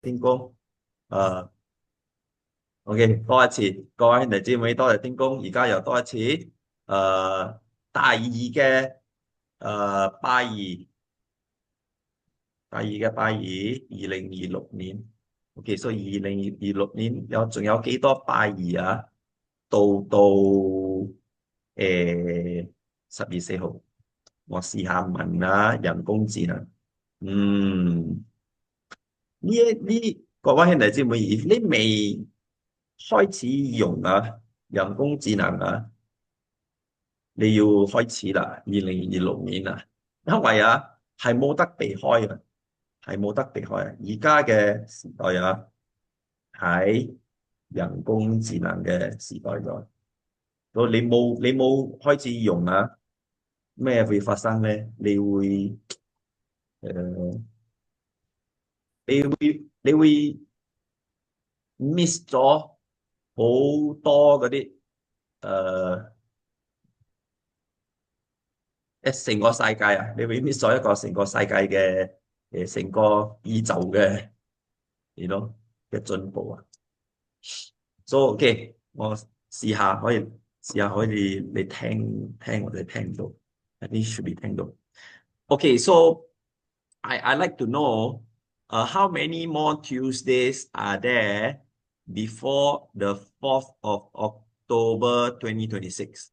天公。誒，OK，多一次，各位兄弟姊妹，多謝天公，而家又多一次，大二嘅拜二，2026年，OK，所以2026年仲有幾多拜二啊？到10月4號，我試下問啦，人工智能，嗯。各位兄弟姊妹，如你未開始用人工智能你要開始啦，2026年因為係冇得避開嘅，係冇得避開啊！而家嘅時代喺人工智能嘅時代咗，如果你冇開始用咩會發生咧？誒，你會 miss 咗好多嗰啲誒成個世界你會 miss 咗一個成個世界嘅成個宇宙嘅嘅進步So OK，我試下可以你聽或者聽到，I think should be 聽到。OK，so I like to know how many more Tuesdays are there before the 4th of October 2026?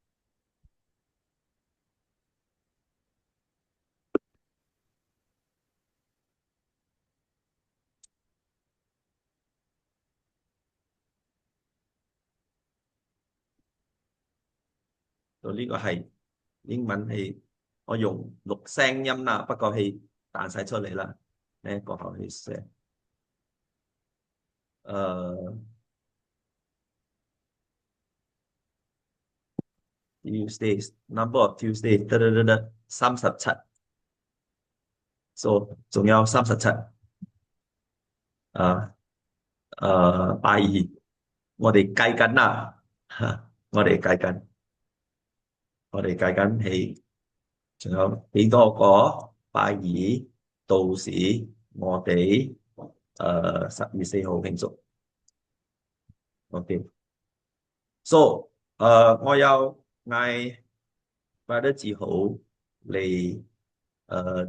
呢個係英文係我用錄聲音啦，不過係彈晒出嚟啦。呢個後係寫Tuesdays number of Tuesdays 37，so 仲有37啊拜二，我哋計緊啦，我哋計緊，我哋計緊係仲有幾多個拜二，到時我哋10月4號慶祝。OK，so 我有嗌拜得字好嚟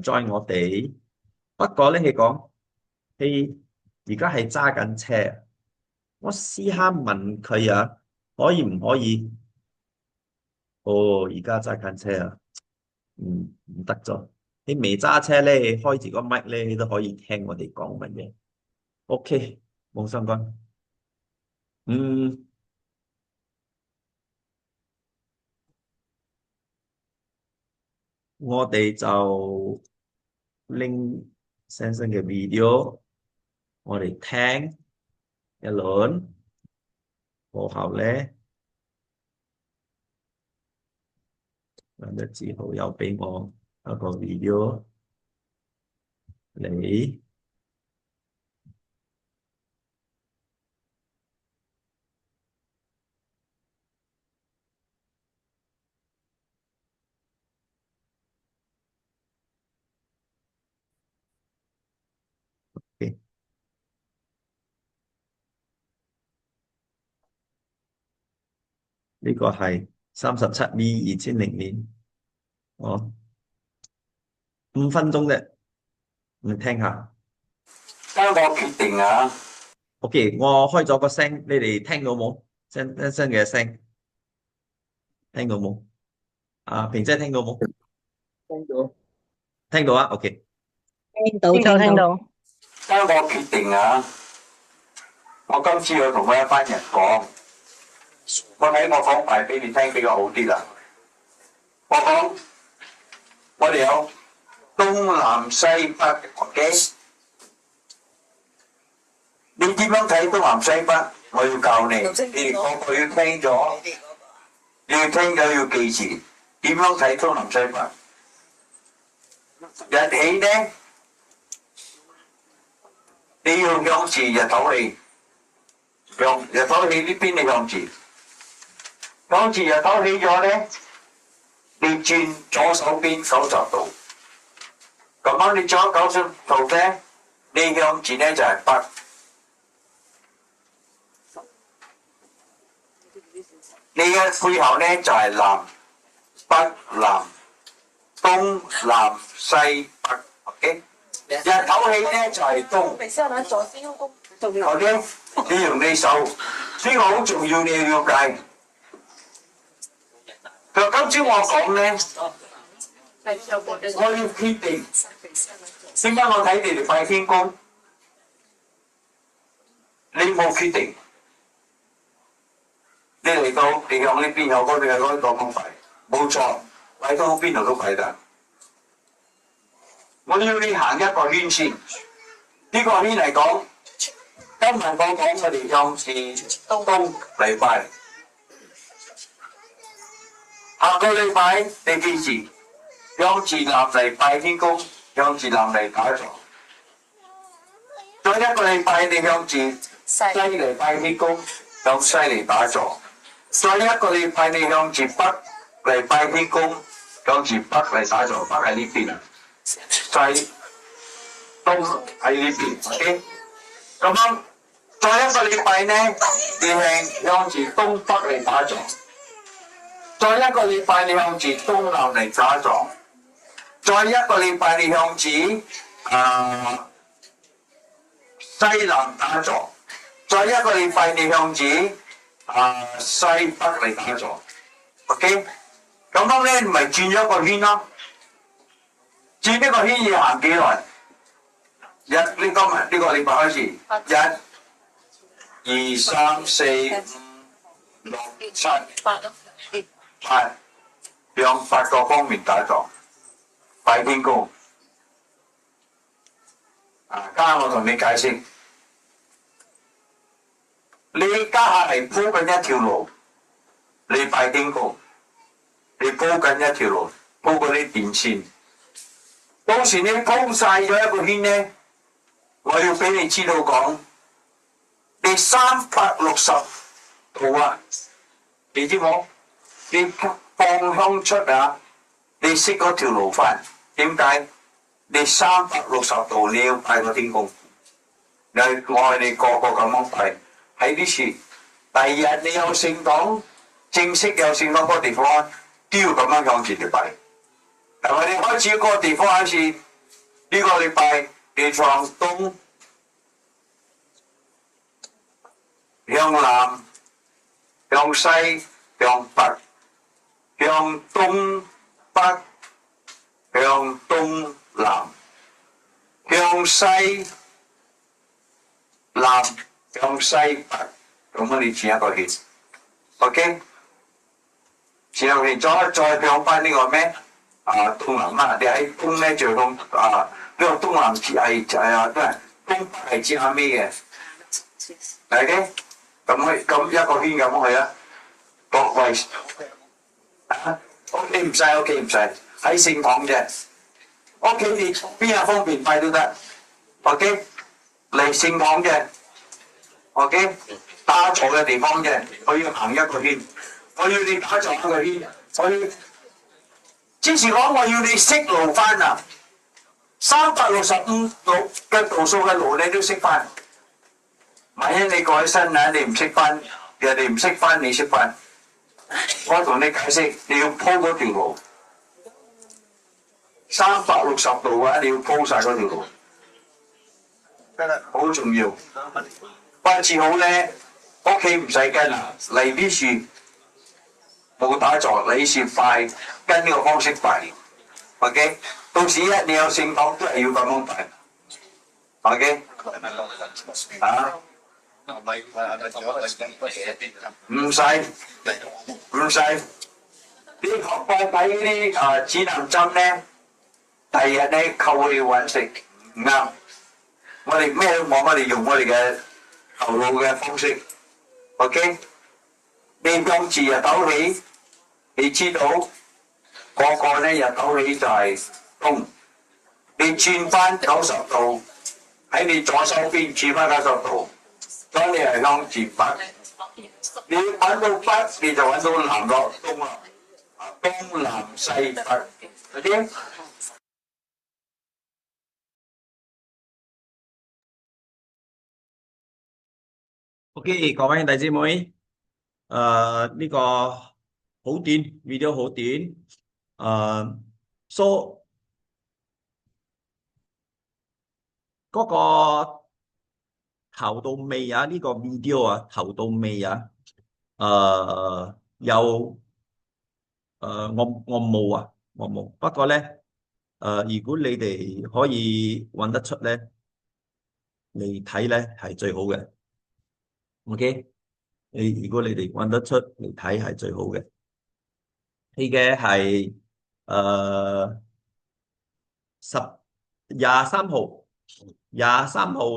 join 我哋，不過咧佢講佢而家係揸緊車，我試下問佢可以唔可以？哦，而家揸緊車唔得咗。你未揸車咧，開住個麥咧，你都可以聽我哋講乜嘢。OK，冇相干。嗯，我哋就拎 Samsung 嘅 video，我哋聽一輪，過後咧，梁德志豪又俾我一個 video 嚟。OK，呢個係37V 2000年，哦，5分鐘啫，你聽下。得我決定啊！OK，我開咗個聲，你哋聽到冇？聲嘅聲，聽到冇？平姐聽到冇？聽到，聽到OK。聽到，聽到，聽到。得我決定啊！我今次要同我一班人講，我睇我講埋俾你聽比較好啲啦。我講，我哋有東南西北嘅，你點樣睇東南西北？我要教你，你哋個個要聽咗，你要聽咗要記住點樣睇東南西北。日起呢，你要向住日頭起，向日頭起呢邊你向住，向住日頭起咗咧，你轉左手邊90度，咁樣你左90度咧，你向住咧就係北，嘅背後咧就係南北南東南西北 ，OK。日頭起咧就係東。OK， 你用你手，呢個好重要，你要了解。今朝我講咧，我要決定。點解我睇你哋拜天公？你冇決定，你嚟到你向呢邊有嗰邊有嗰個咁拜，冇錯，拜到邊度都拜得。我要你行一個圈先，呢個圈嚟講，今日我講我哋向住東嚟拜，下個禮拜你記住向住南嚟拜天公，向住南嚟打坐。再一個禮拜你向住西嚟拜天公，向西嚟打坐。再一個禮拜你向住北嚟拜天公，向住北嚟打坐。北喺呢邊，西東喺呢邊。OK， 咁樣再一個禮拜呢，你係向住東北嚟打坐。再一個禮拜你向住東南嚟打坐。再一個禮拜你向住西南打坐。再一個禮拜你向住西北嚟打坐。OK， 咁樣咧咪轉咗一個圈咯。轉呢個圈要行幾耐？今日呢個禮拜開始，1、2、3、4、5、6、7、8，向8個方面打坐，拜天公。家下我同你解釋，你家下係鋪緊一條路，你拜天公，你鋪緊一條路，鋪嗰啲電線。到時你鋪晒咗一個圈呢，我要俾你知道講，你360度啊，你知冇？你放向出啊，你識嗰條路翻，點解？你360度你要拜個天公，我係你個個咁樣拜，喺呢處。第二日你有聖堂，正式有聖堂嗰個地方都要咁樣向住嚟拜。係咪？你開始嗰個地方開始呢個禮拜，你向東、向南、向西、向北、向東北、向東南、向西南、向西北，咁樣你轉一個圈 ，OK？ 轉一個圈，再向翻呢個咩？東南啊，你喺東咧就向呢個東南係都係東北係接下尾嘅，係嘅。咁一個圈咁去啊，各位，OK 唔使 ，OK 唔使，喺聖堂啫。OK 你邊有方便拜都得 ，OK 嚟聖堂啫 ，OK 打坐嘅地方啫，我要行一個圈，我要你打坐一個圈，我要。之前講我要你識路翻啊，365度嘅度數嘅路你都識翻。萬一你改身啊，你唔識翻，人哋唔識翻，你識翻。我同你解釋，你要鋪嗰條路，360度啊，你要鋪晒嗰條路，好重要。拜次好咧，屋企唔使跟啊，嚟呢處。冇打坐，你是拜跟呢個方式拜 ，OK？ 到時你有聖堂都係要咁樣拜 ，OK？ 唔使，你學拜底嗰啲指南針咧，第二日咧扣去揾食唔啱，我哋咩都冇，我哋用我哋嘅頭腦嘅方式 ，OK？ 你向住日頭起，你知道個個咧日頭起就係東，你轉翻90度喺你左手邊轉翻90度，當你係向住北，你揾到北你就揾到南落東啦，東南西北，嗰啲。OK，各位弟姊妹。呢個好短 video 好短，so 嗰個頭到尾啊，呢個 video 啊，頭到尾啊，有我冇啊，我冇。不過咧，如果你哋可以揾得出咧，你睇咧係最好嘅。OK，如果你哋揾得出嚟睇係最好嘅。呢嘅係誒十23號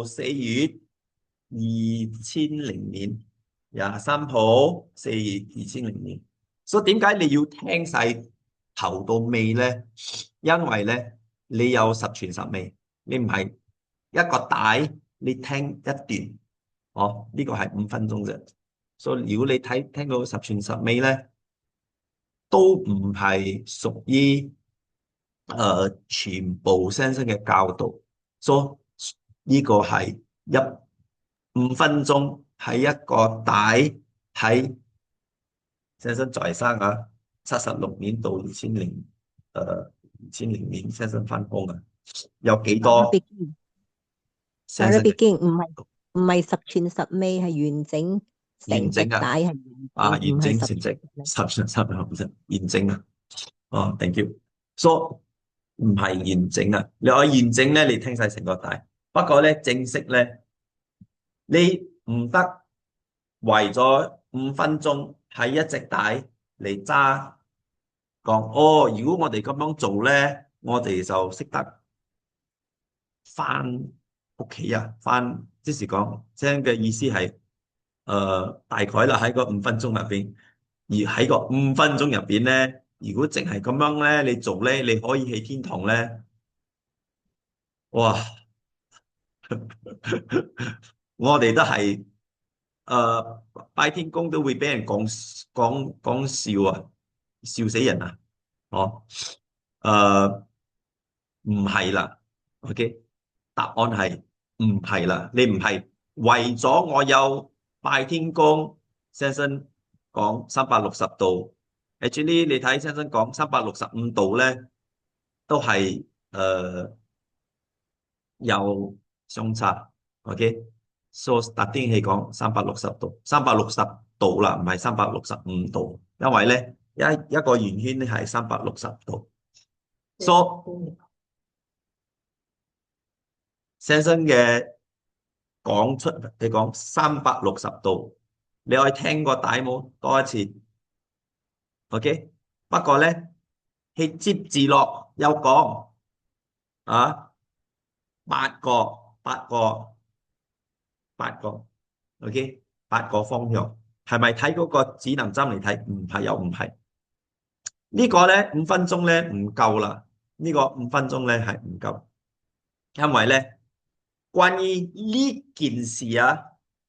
4月2000年23號4月2000年。所以點解你要聽晒頭到尾咧？因為咧你有十全十美，你唔係一個帶你聽一段，呢個係5分鐘啫。所以如果你聽到十全十美咧，都唔係屬於全部先生嘅教導，所以呢個係5分鐘喺一個帶喺先生在生啊，76年到2000年先生翻工啊，有幾多先生嘅Arabic 唔係十全十美，係完整成隻完整啊？帶係完整，唔完係十整成績全十美。完整啊！thank you。So 唔係完整啊！你話完整咧，你聽晒成個帶。不過咧，正式咧，你唔得為咗5分鐘喺一隻帶嚟揸講。如果我哋咁樣做咧，我哋就識得翻屋企啊！即是講，聽嘅意思係大概啦，喺個5分鐘入邊。而喺個5分鐘入邊咧，如果淨係咁樣咧，你做咧，你可以去天堂咧。哇！我哋都係拜天公都會俾人講笑啊，笑死人啊！誒唔係啦，OK，答案係唔係啦，你唔係為咗我有拜天公，先生講360度，actually 你睇先生講365度咧，都係有相差，OK，so starting 係講360度啦，唔係365度，因為咧一個圓圈咧係360度，so 先生嘅你講360度，你可以聽個帶冇多一次，OK，不過咧佢接住落有講啊八個。OK，八個方向，係咪睇嗰個指南針嚟睇？唔係又唔係。呢個咧5分鐘咧唔夠啦，呢個5分鐘咧係唔夠，因為咧關於呢件事啊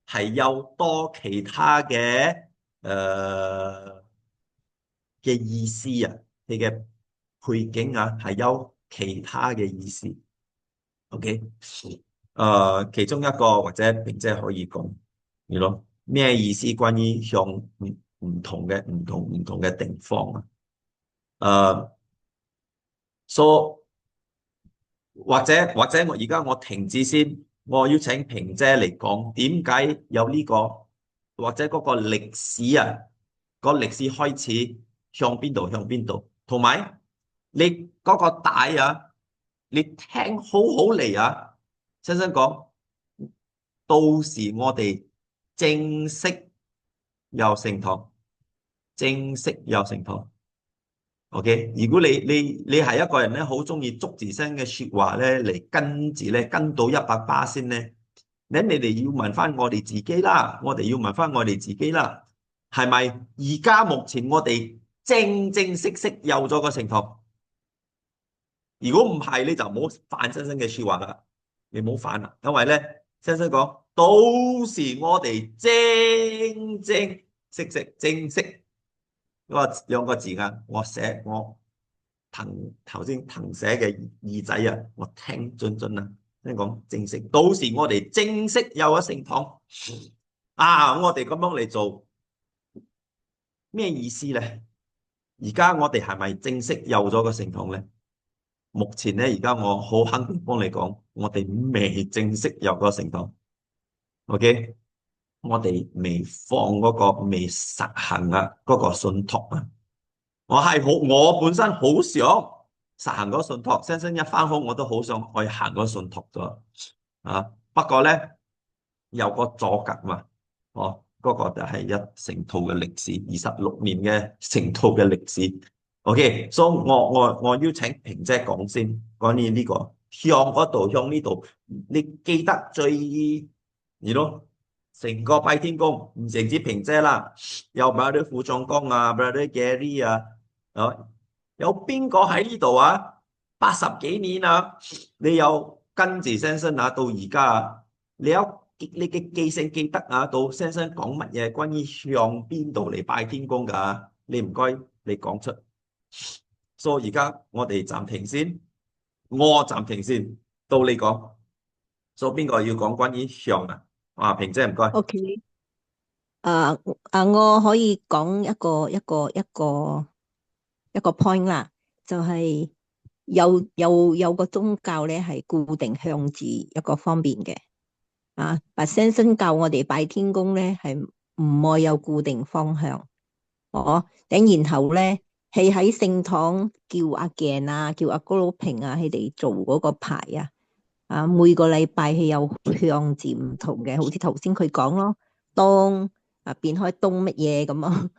係有多其他嘅意思啊，你嘅背景啊係有其他嘅意思。OK，其中一個或者並且可以講，咩意思？關於向唔同嘅地方啊，so 或者我而家我停止先，我要請萍姐嚟講點解有呢個或者嗰個歷史啊，個歷史開始向邊度，同埋你嗰個帶啊，你聽好好嚟啊，先生講。到時我哋正式有成堂，OK。如果你係一個人咧，好中意捉字聲嘅說話咧，嚟跟住咧跟到180先咧，你哋要問翻我哋自己啦，係咪而家目前我哋正式有咗個成堂？如果唔係，你就唔好犯先生嘅說話啦，你唔好犯啦，因為咧，先生講。到時我哋正式嗰兩個字啊，我頭先謄寫嘅耳仔啊，我聽準啊，聽講正式，到時我哋正式有咗成堂啊，我哋咁樣嚟做，咩意思咧？而家我哋係咪正式有咗個聖堂咧？目前咧，而家我好肯定幫你講，我哋未正式有個聖堂。OK，我哋未放嗰個未實行啊嗰個信託啊。我本身好想實行嗰個信託，先生一翻工我都好想去行嗰個信託咗啊。不過咧有個阻隔嘛，哦，嗰個就係一成套嘅歷史，26年嘅成套嘅歷史。OK，所以我邀請萍姐講先，關於呢個向嗰度向呢度，你記得最咯，成個拜天公唔淨止萍姐啦，有 Brother 傅壯光啊，Brother Gary 啊，有邊個喺呢度啊？80幾年啊，你有跟住先生啊，到而家啊，你嘅記性記得啊，到先生講乜嘢關於向邊度嚟拜天公㗎？你唔該，你講出。所以而家我哋暫停先，我暫停先，到你講。所以邊個要講關於向啊？啊，萍姐唔該。OK，我可以講一個 point 啦，就係有個宗教咧係固定向字一個方面嘅。但先生教我哋拜天公咧係唔會有固定方向。然後咧係喺聖堂叫阿健啊，叫阿高佬平啊，佢哋做嗰個牌啊。每個禮拜係有向字唔同嘅，好似頭先佢講咯，東變開東乜嘢咁啊。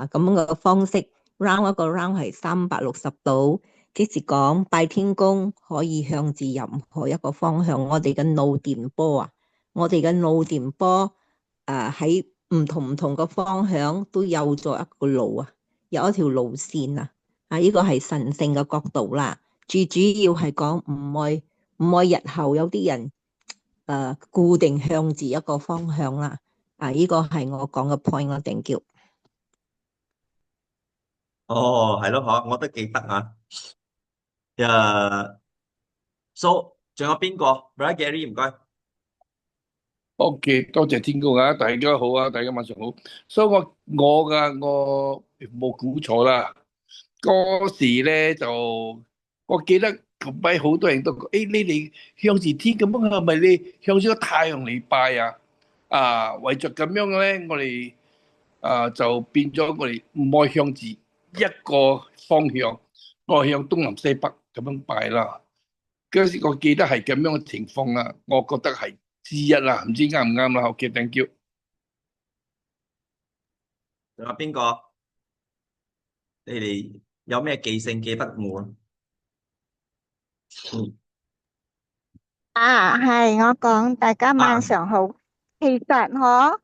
咁樣嘅方式 round 一個 round 係360度，即是講拜天公可以向住任何一個方向。我哋嘅腦電波喺唔同嘅方向都有咗一個路啊，有一條路線啊。呢個係神聖嘅角度啦。最主要係講唔會日後有啲人固定向住一個方向啦。呢個係我講嘅 point 咯，thank you。哦，係咯，我都記得啊。So 仲有邊個？Brother Gary 唔該。OK，多謝天公啊！大家好啊，大家晚上好。所以我冇估錯啦。嗰時咧就我記得嗰班好多人都講，你哋向住天咁樣，係咪你向住個太陽嚟拜啊？為着咁樣咧，我哋就變咗我哋唔愛向住一個方向，我向東南西北咁樣拜啦。嗰時我記得係咁樣嘅情況啦，我覺得係之一啦，唔知啱唔啱啦。OK，thank you。仲有邊個？你哋有咩記性記得冇啊？嗯係我講，大家晚啊，上好。其實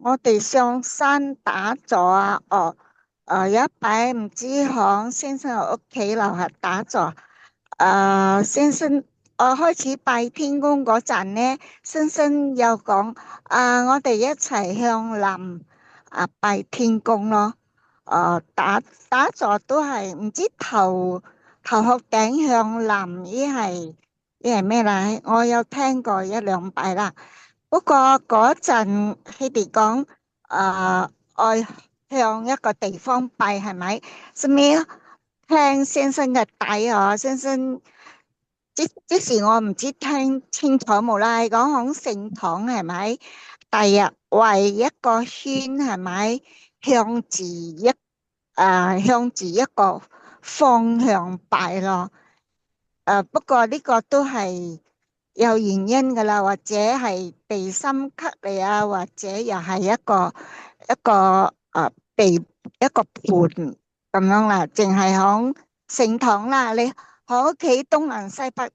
我哋上山打坐啊，有一擺唔知響先生嘅屋企樓下打坐。先生，我開始拜天公嗰陣呢，先生又講，我哋一齊向南拜天公咯。打坐都係唔知頭殼頂向南，依係咩啦？我有聽過一兩擺啦。不過嗰陣佢哋講，愛向一個地方拜係咪？甚至聽先生嘅底先生即時我唔知聽清楚冇啦，係講響聖堂係咪？第日圍一個圈係咪？向住一個方向拜咯。不過呢個都係有原因噶啦，或者係地心吸力啊，或者又係一個一個盤咁樣啦，淨係響聖堂啦，你喺屋企東南西北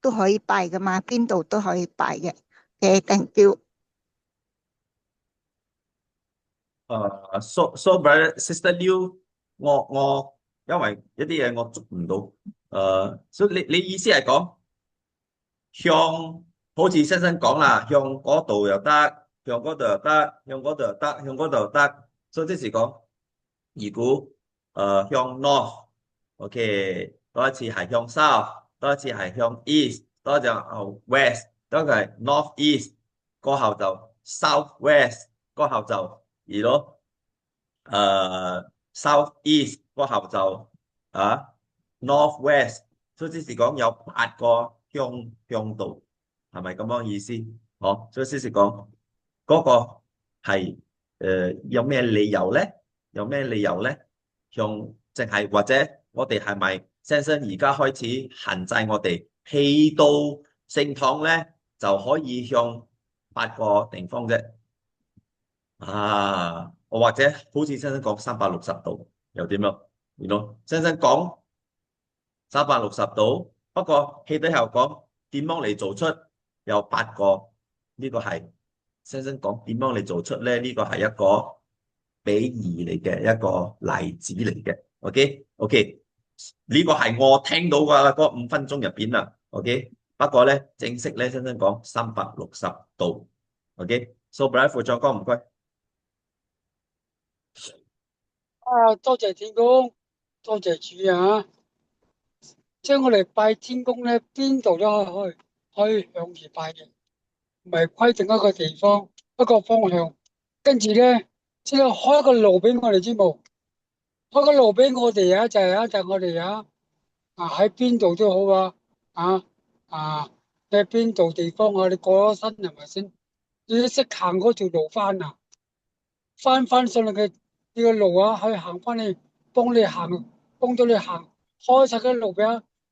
都可以拜噶嘛，邊度都可以拜嘅。thank you。So brother sister Liu，我因為一啲嘢我捉唔到，所以你意思係講向好似先生講啦，向嗰度又得，向嗰度又得，向嗰度又得，向嗰度又得，所以即是講，如果向 north，OK，多一次係向 south，多一次係向 east，多一次west，多一個係 north east，過後就 south west，過後就咯。South East 過後就North West，所以即是講有8個向度，係咪咁樣意思？所以即是講嗰個係有咩理由咧？有咩理由咧？向淨係或者我哋係咪先生而家開始限制我哋去到聖堂咧就可以向8個地方啫？我或者好似先生講360度又點樣？先生講360度，不過戲底後講點樣嚟做出有8個？呢個係先生講點樣嚟做出咧？呢個係一個比喻嚟嘅，一個例子嚟嘅。OK，呢個係我聽到嘅嗰5分鐘入邊啦。OK，不過咧正式咧先生講360度。OK，so Brian 副長講唔該。多謝天公，多謝主啊！即係我哋拜天公咧，邊度都可以向住拜嘅，唔係規定一個地方一個方向。跟住咧，即係開一個路俾我哋知冇？開個路俾我哋啊，就係我哋喺邊度都好啊你喺邊度地方你過咗身係咪先？你都識行嗰條路翻上嚟嘅呢個路可以行翻去幫到你行開晒嘅路俾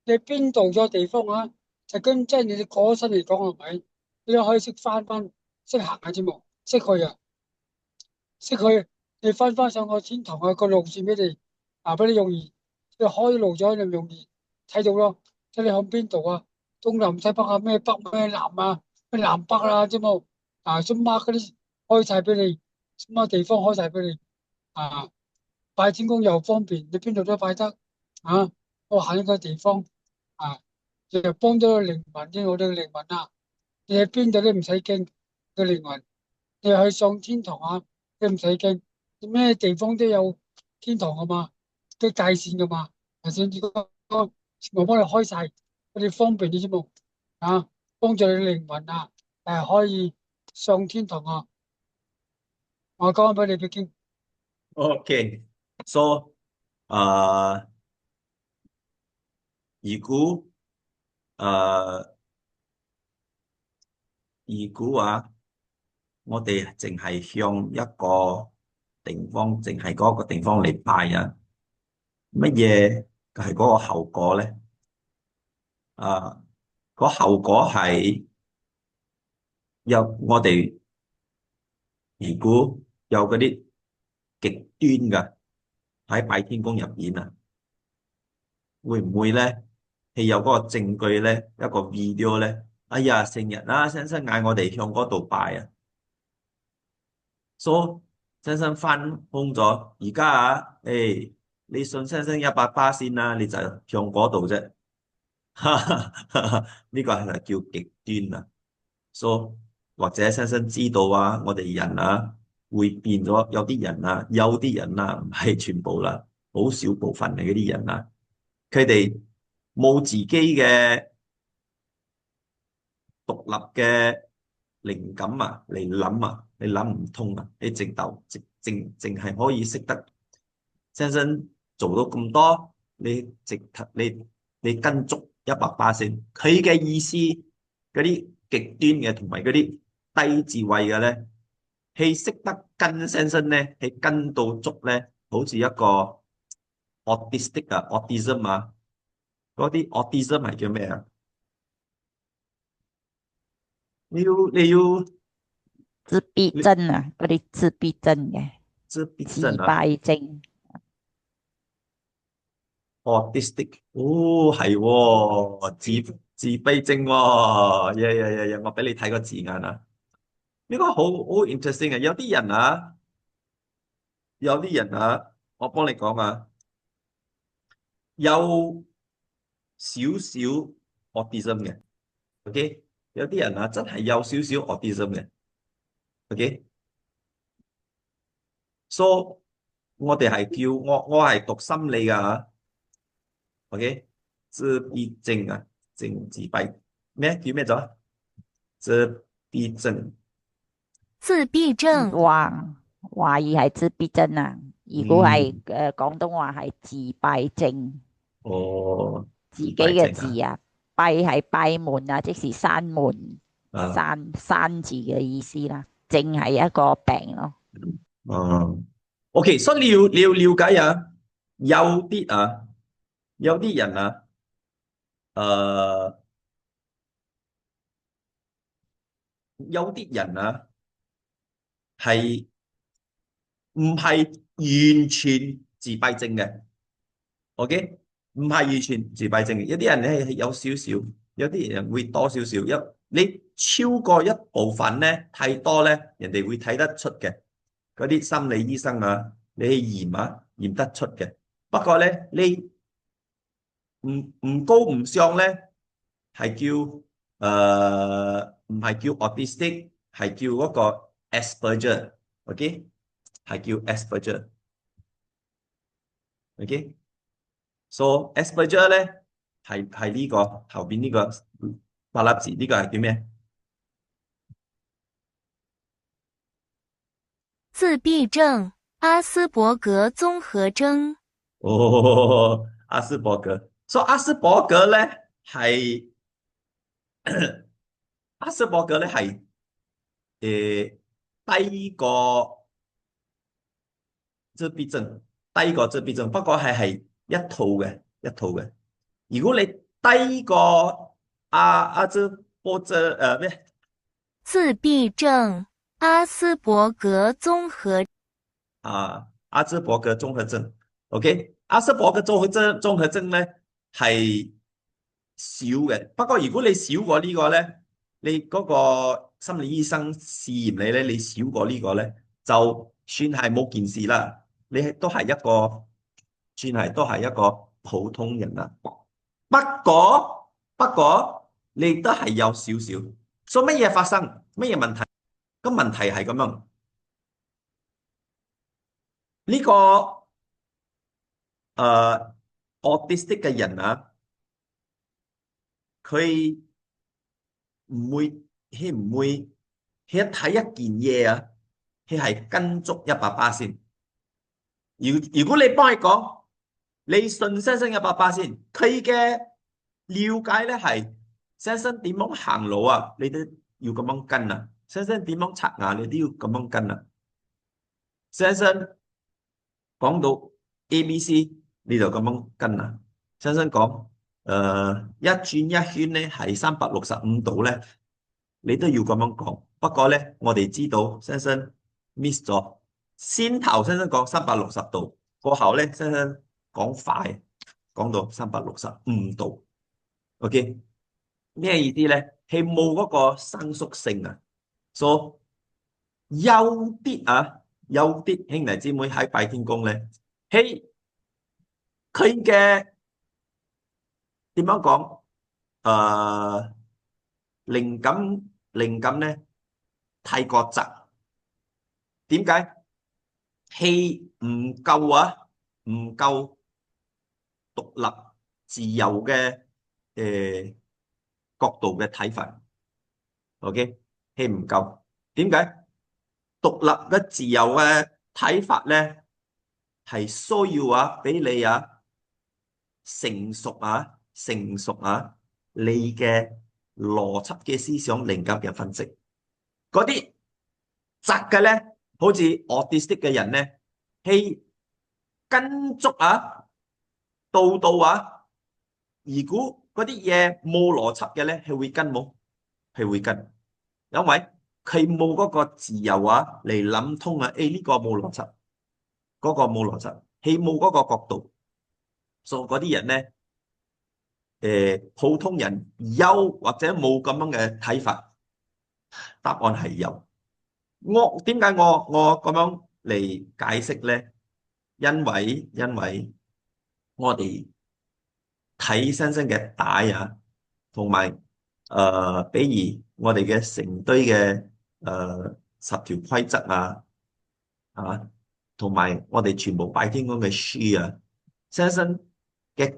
你邊度咗地方就跟即係你過咗身嚟講係咪？你都可以識翻識行知冇？識去你翻上個天堂個路線俾你俾你容易，你開路咗你容易睇到咯。即係你向邊度東南西北咩北咩南咩南北知冇？先 mark 嗰啲開晒俾你，乜地方開晒俾你拜天公又方便，你邊度都拜得我行一個地方又幫到個靈魂我哋嘅靈魂你喺邊度都唔使驚個靈魂，你去上天堂你唔使驚，咩地方都有天堂噶嘛，都界線噶嘛，係先？如果我幫你開晒，我哋方便啲啫嘛幫助你靈魂可以上天堂我講俾你俾經。OK，so 如果我哋淨係向一個地方，淨係嗰個地方嚟拜乜嘢係嗰個後果咧？個後果係我哋如果有嗰啲極端嘅喺拜天公入邊會唔會咧係有嗰個證據咧？一個 video 咧？哎呀，成日先生嗌我哋向嗰度拜所以先生翻空咗，而家你信先生100%先你就向嗰度啫，呢個係叫極端所以或者先生知道我哋人會變咗，有啲人唔係全部啦，好少部分嘅嗰啲人佢哋冇自己嘅獨立嘅靈感嚟諗你諗唔通你淨係可以識得先生做到咁多，你跟足100%，佢嘅意思嗰啲極端嘅同埋嗰啲低智慧嘅咧，係識得跟先生咧，係跟到足咧，好似一個 autism 嗰啲 autism 係叫咩你要自閉症嗰啲自閉症嘅自閉自症閉症。autistic 係自閉症我俾你睇個字眼呢個好 interesting 有啲人我幫你講有少少 autism 嘅，OK，有啲人真係有少少 autism 嘅，OK，so 我哋係叫我係讀心理噶OK，自閉症自閉咩叫咩咗？自閉症。懷疑係自閉症如果係廣東話係自閉症，哦，自己自閉嘅症啊，字啊，閉係閉門啊，即是閂門、啊，閂字嘅意思啦。症係一個病咯。OK，所以你要了解啊，有啲人啊，有啲人啊係唔係完全自閉症嘅？OK，唔係完全自閉症嘅，有啲人咧係有少少，有啲人會多少少。你超過一部分咧，太多咧，人哋會睇得出嘅。嗰啲心理醫生啊，你去驗啊，驗得出嘅。不過咧，你唔高唔上咧，係叫唔係叫 autistic，係叫嗰個 Asperger，OK，係叫 Asperger，OK。So Asperger 咧係呢個後邊呢個八粒字，呢個係叫咩？自閉症、阿斯伯格綜合徵。哦，阿斯伯格。So 阿斯伯格咧係阿斯伯格咧係低過自閉症，不過係一套嘅。如果你低過阿茲波則咩自閉症、阿斯伯格綜合阿茲伯格綜合症，OK，阿斯伯格綜合症咧係少嘅。不過如果你少過呢個咧，你嗰個心理醫生試驗你咧，你少過呢個咧，就算係冇件事啦。你都係一個普通人啦。不過你都係有少少。所以乜嘢發生？乜嘢問題？個問題係咁樣。呢個autistic 嘅人啊，佢佢唔會佢一睇一件嘢啊，佢係跟足100%。如果你幫佢講，你信先生100%，佢嘅了解咧係先生點樣行路啊，你都要咁樣跟啊。先生點樣刷牙，你都要咁樣跟啊。先生講到 ABC，你就咁樣跟啊。先生講一轉一圈咧係365度咧，你都要咁樣講。不過咧，我哋知道先生 miss 咗，先頭先生講360度，過後咧先生講快，講到365度。OK，咩意思咧？係冇嗰個生縮性啊。所以有啲兄弟姊妹喺拜天公咧，佢嘅點樣講？靈感咧太過窄，點解？氣唔夠啊，唔夠獨立自由嘅角度嘅睇法。OK，氣唔夠，點解？獨立嘅自由嘅睇法咧，係需要俾你成熟你嘅邏輯嘅思想靈感嘅分析。嗰啲窄嘅咧，好似 autistic 嘅人咧，係跟足到如果嗰啲嘢冇邏輯嘅咧，係會跟冇？係會跟，因為佢冇嗰個自由嚟諗通呢個冇邏輯，嗰個冇邏輯，佢冇嗰個角度。所以嗰啲人咧，普通人有或者冇咁樣嘅睇法？答案係有。點解我咁樣嚟解釋咧？因為我哋睇新生嘅帶同埋比如我哋嘅成堆嘅10條規則同埋我哋全部拜天公嘅書新生嘅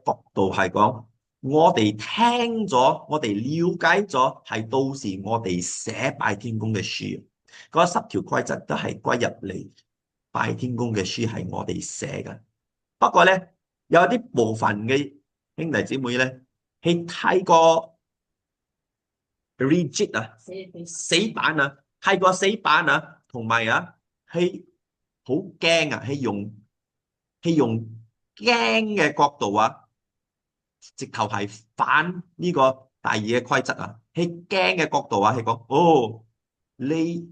角度係講，我哋聽咗，我哋了解咗，係到時我哋寫拜天公嘅書，嗰10條規則都係歸入嚟拜天公嘅書係我哋寫嘅。不過咧，有啲部分嘅兄弟姊妹咧，係太過 rigid 啊，死板啊，太過死板啊，同埋啊，係好驚啊，係用驚嘅角度啊，直頭係反呢個大義嘅規則啊，係驚嘅角度啊，係講哦，你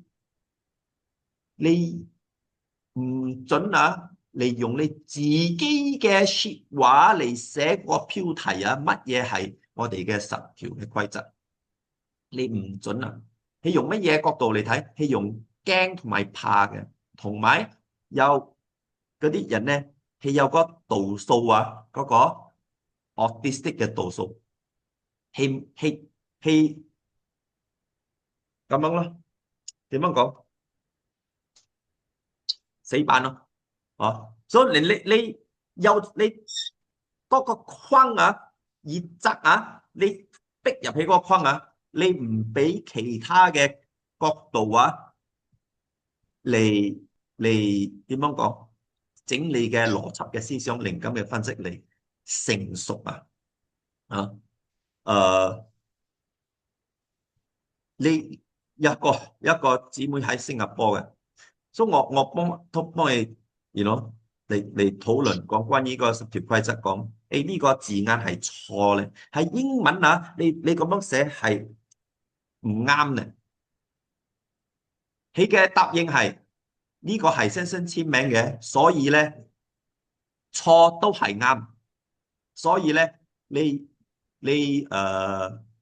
唔准啊！利用你自己嘅說話嚟寫個標題啊，乜嘢係我哋嘅10條嘅規則？你唔准啊！你用乜嘢角度嚟睇？係用驚同埋怕嘅，同埋有嗰啲人咧係有個度數啊，嗰個 autistic 嘅度數，係咁樣咯。點樣講？死板咯。所以你有你嗰個框啊，熱則啊，你逼入去嗰個框啊，你唔俾其他嘅角度啊嚟點樣講，整理嘅邏輯嘅思想、靈感嘅分析嚟成熟你一個姊妹喺新加坡嘅，所以我幫你嚟討論講關於個10條規則，講呢個字眼係錯咧，係英文啊，你咁樣寫係唔啱咧。佢嘅答應係呢個係先生簽名嘅，所以咧錯都係啱，所以咧你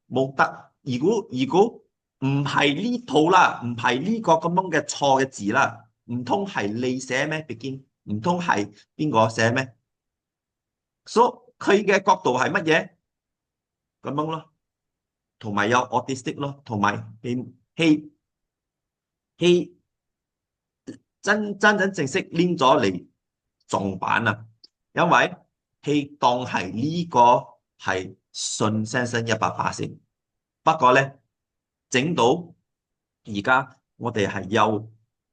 冇得，如果唔係呢套啦，唔係呢個咁樣嘅錯嘅字啦，唔通係你寫咩？begin 唔通係邊個寫咩？所以佢嘅角度係乜嘢？咁樣咯，同埋有 autistic 咯，同埋佢真正式拎咗嚟撞板啊！因為佢當係呢個係信先生100%，不過咧整到而家我哋係有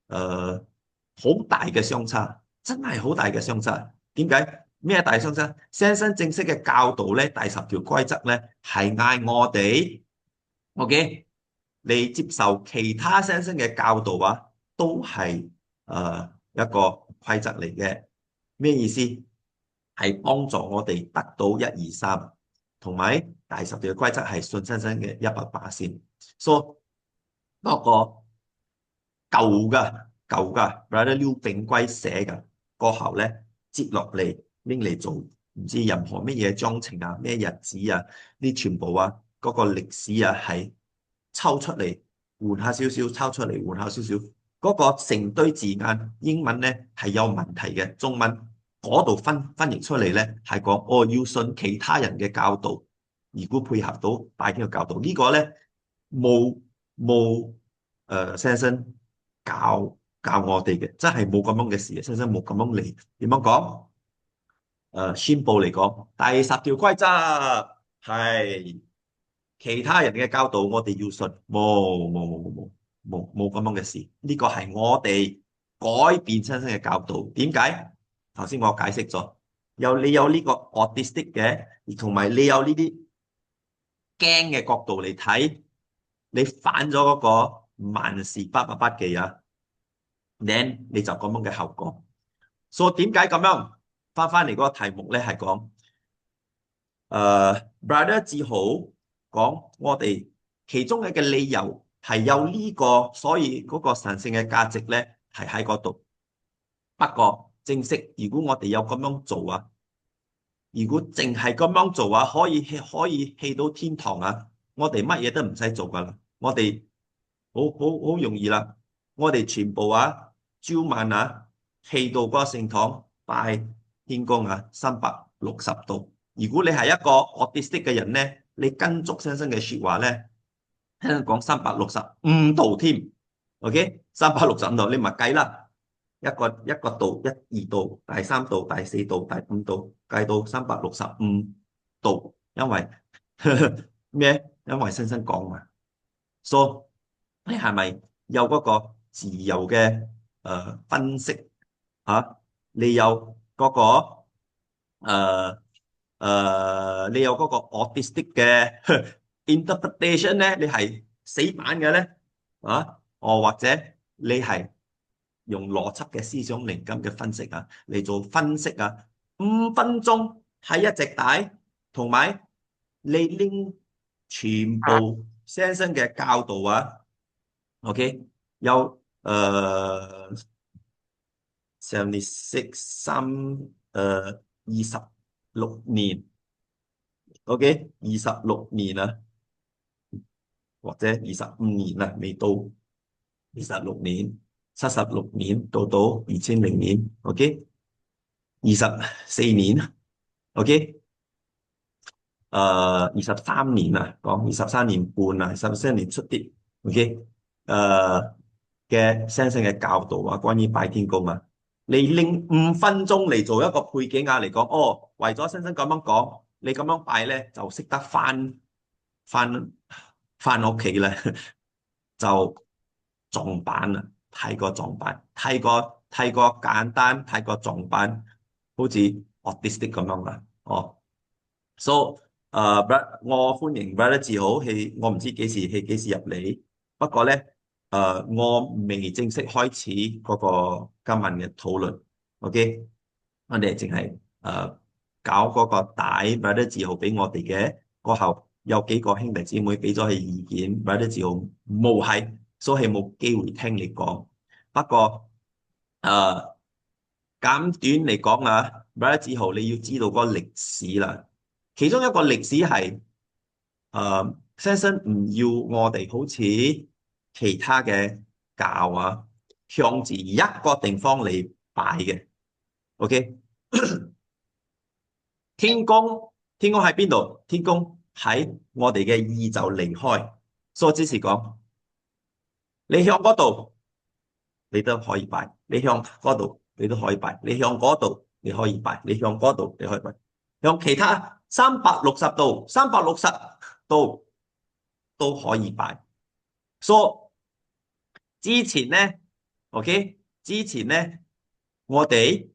好大嘅相差，真係好大嘅相差。點解？咩大相差？先生正式嘅教導咧，第10條規則咧係嗌我哋 OK 你接受其他先生嘅教導啊，都係一個規則嚟嘅。咩意思？係幫助我哋得到1、2、3，同埋第10條規則係信先生嘅100%。所以嗰個舊噶 Brother Liu 炳圭寫嘅過後咧，接落嚟拎嚟做唔知任何乜嘢章程啊、咩日子啊，呢全部啊嗰個歷史啊係抽出嚟換下少少，抽出嚟換下少少。嗰個成堆字眼英文咧係有問題嘅，中文嗰度翻譯出嚟咧係講要信其他人嘅教導，如果配合到拜天嘅教導，呢個咧冇先生教我哋嘅，真係冇咁樣嘅事，先生冇咁樣嚟點樣講？宣佈嚟講，第10條規則係其他人嘅教導，我哋要信，冇咁樣嘅事。呢個係我哋改變先生嘅教導。點解？頭先我解釋咗，你有呢個 autistic 嘅，同埋你有呢啲驚嘅角度嚟睇，你反咗嗰個萬事888嘅啊，你就咁樣嘅後果。所以點解咁樣翻嚟嗰個題目咧係講Brother 志豪講我哋其中一個理由係有呢個，所以嗰個神聖嘅價值咧係喺嗰度。不過正式如果我哋有咁樣做啊，如果淨係咁樣做啊，可以去到天堂啊，我哋乜嘢都唔使做噶啦，我哋好容易啦，我哋全部啊朝晚啊去到嗰個聖堂拜天公啊360度。如果你係一個 autistic 嘅人咧，你跟足先生嘅說話咧，聽講365度添 ，OK 365度，你咪計啦。一個度、1、2度、第3度、第4度、第5度，計到365度，因為咩？因為先生講嘛。所以你係咪有嗰個自由嘅分析你有嗰個你有嗰個 autistic 嘅 interpretation 咧，你係死板嘅咧，或者你係用邏輯嘅思想靈感嘅分析嚟做分析5分鐘喺一隻帶，同埋你拎全部先生嘅教導OK 有76年 OK 26年或者25年未到26年76年到2000年 OK 24年 OK 23年講23年半23年出啲 OK 嘅先生嘅教導關於拜天公你拎5分鐘嚟做一個背景嚟講，為咗先生咁樣講，你咁樣拜咧就識得翻屋企咧，就撞板啦，太過撞板，太過簡單，太過撞板，好似 autistic 咁樣啦，so 我歡迎 Brother 志豪我唔知幾時入嚟，不過咧我未正式開始嗰個今晚嘅討論 ，OK， 我哋淨係搞嗰個帶 Brother 志豪俾我哋嘅，過後有幾個兄弟姊妹俾咗佢意見 ，Brother 志豪冇係，所以冇機會聽你講。不過簡短嚟講Brother 志豪你要知道嗰個歷史啦，其中一個歷史係先生唔要我哋好似其他嘅教向住一個地方嚟拜嘅 ，OK 天公喺邊度？天公喺我哋嘅宇宙離開，所以之前講，你向嗰度你都可以拜，你向嗰度你都可以拜，你向嗰度你可以拜，你向嗰度你可以拜，向其他360度360度都可以拜。所以之前咧 ，OK， 之前咧我哋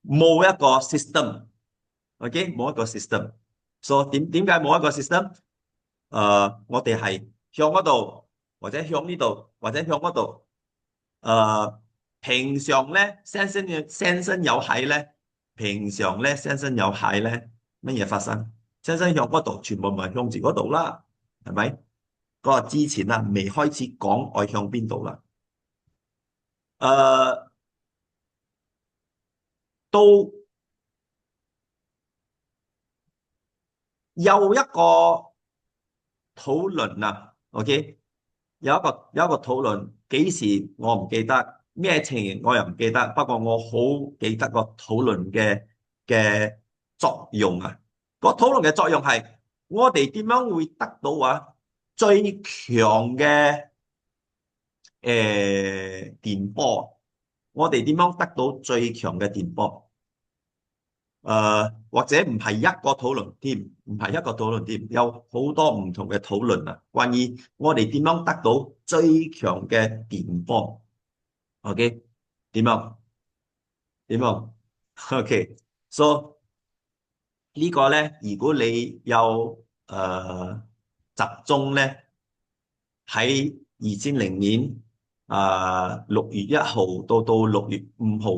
冇一個 system。OK， 冇一個 system， 所以點解冇一個 system？我哋係向嗰度，或者向呢度，或者向嗰度。平常咧，先生有喺咧，平常咧，先生有喺咧，乜嘢發生？先生向嗰度，全部咪向住嗰度啦，係咪？嗰個之前未開始講愛向邊度啦。都有一個討論OK， 有一個討論，幾時我唔記得，咩情形我又唔記得，不過我好記得個討論嘅作用個討論嘅作用係我哋點樣會得到最強嘅電波？我哋點樣得到最強嘅電波？或者唔係一個討論添，唔係一個討論添，有好多唔同嘅討論關於我哋點樣得到最強嘅電波 ，OK？ 點樣？OK？ So 呢個咧，如果你有集中咧喺2000年6月1號到6月5號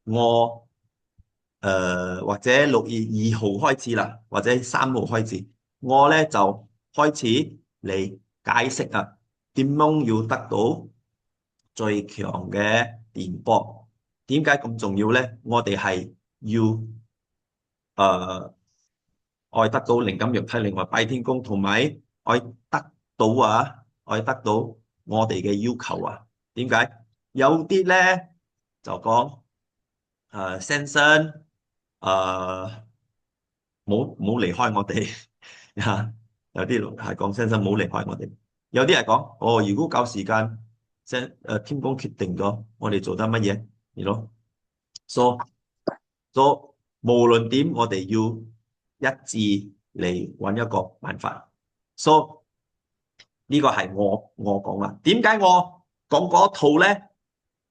我或者6月2號開始啦，或者3號開始，我咧就開始嚟解釋點樣要得到最強嘅電波？點解咁重要咧？我哋係要愛得到靈感肉體另外拜天公，同埋愛得到我哋嘅要求點解？有啲咧就講先生冇離開我哋有啲係講先生冇離開我哋，有啲係講如果夠時間天公決定咗我哋做得乜嘢，so 無論點我哋要一致嚟揾一個辦法，so 呢個係我講啦。點解我講嗰套咧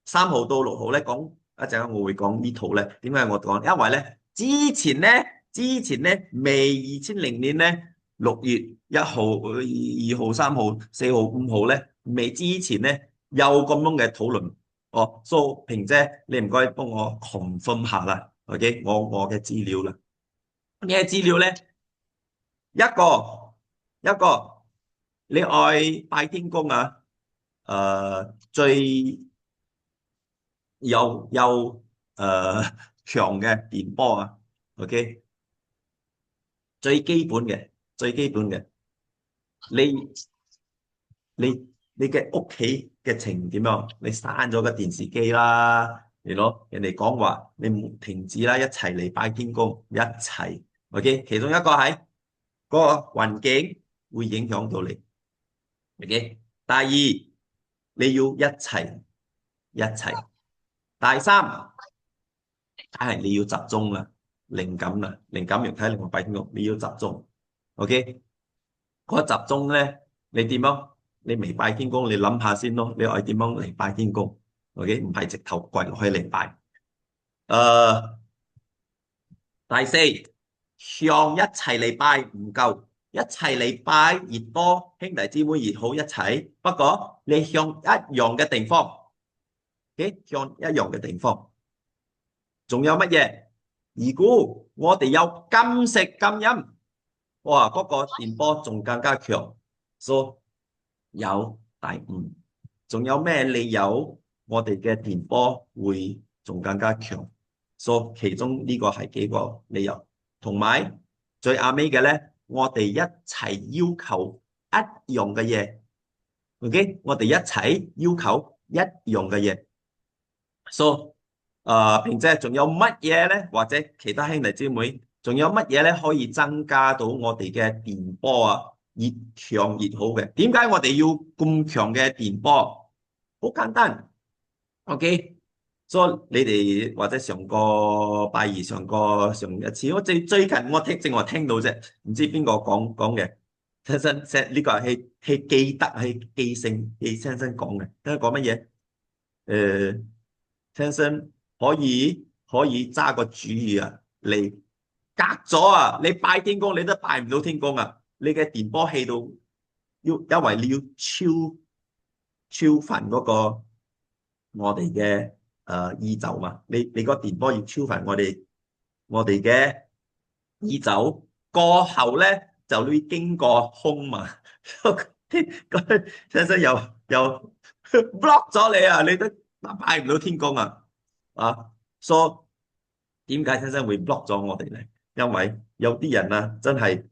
3號到6號咧講一陣間我會講呢套咧。點解我講？因為咧之前咧未2000年咧6月1號、2號、3號、4號、5號咧未之前咧有咁樣嘅討論。哦，蘇平姐，你唔該幫我 confirm 下啦。OK，我嘅資料啦。咩資料咧？一個，你愛拜天公啊？最有強嘅電波啊，OK，最基本嘅，你你嘅屋企嘅情點樣？你閂咗個電視機啦，人哋講話你唔停止啦，一齊嚟拜天公，一齊，OK，其中一個係嗰個環境會影響到你，OK，第二你要一齊，第三。梗係你要集中啦，靈感啦，靈感用睇靈魂拜天公，你要集中，OK？嗰集中咧，你點樣？你未拜天公，你諗下先咯，你愛點樣嚟拜天公？OK？唔係直頭跪落去嚟拜。第四，向一齊嚟拜唔夠，一齊嚟拜越多，兄弟姊妹越好一齊。不過你向一樣嘅地方，OK？向一樣嘅地方。仲有乜嘢？如果我哋有禁食禁飲，哇，嗰個電波仲更加強。所以有第五，仲有咩理由我哋嘅電波會仲更加強？所以其中呢個係幾個理由，同埋最後尾嘅咧，我哋一齊要求一樣嘅嘢，OK？我哋一齊要求一樣嘅嘢，所以平姐，仲有乜嘢咧？或者其他兄弟姊妹，仲有乜嘢咧可以增加到我哋嘅電波啊？越強越好嘅。點解我哋要咁強嘅電波？好簡單，OK。所以你哋或者上個拜二上一次，我最近我正話聽到啫，唔知邊個講嘅。親身呢個係記得係記性，親身講嘅。聽佢講乜嘢？親身。可以揸個主意啊！你隔咗啊！你拜天公你都拜唔到天公啊！你嘅電波氣到因為你要超凡嗰個我哋嘅宇宙嘛，你個電波要超凡我哋嘅宇宙過後咧就會經過空嘛，親身又 block 咗你啊！你都拜唔到天公啊！所以點解親身會 block 咗我哋咧？因為有啲人啊，真係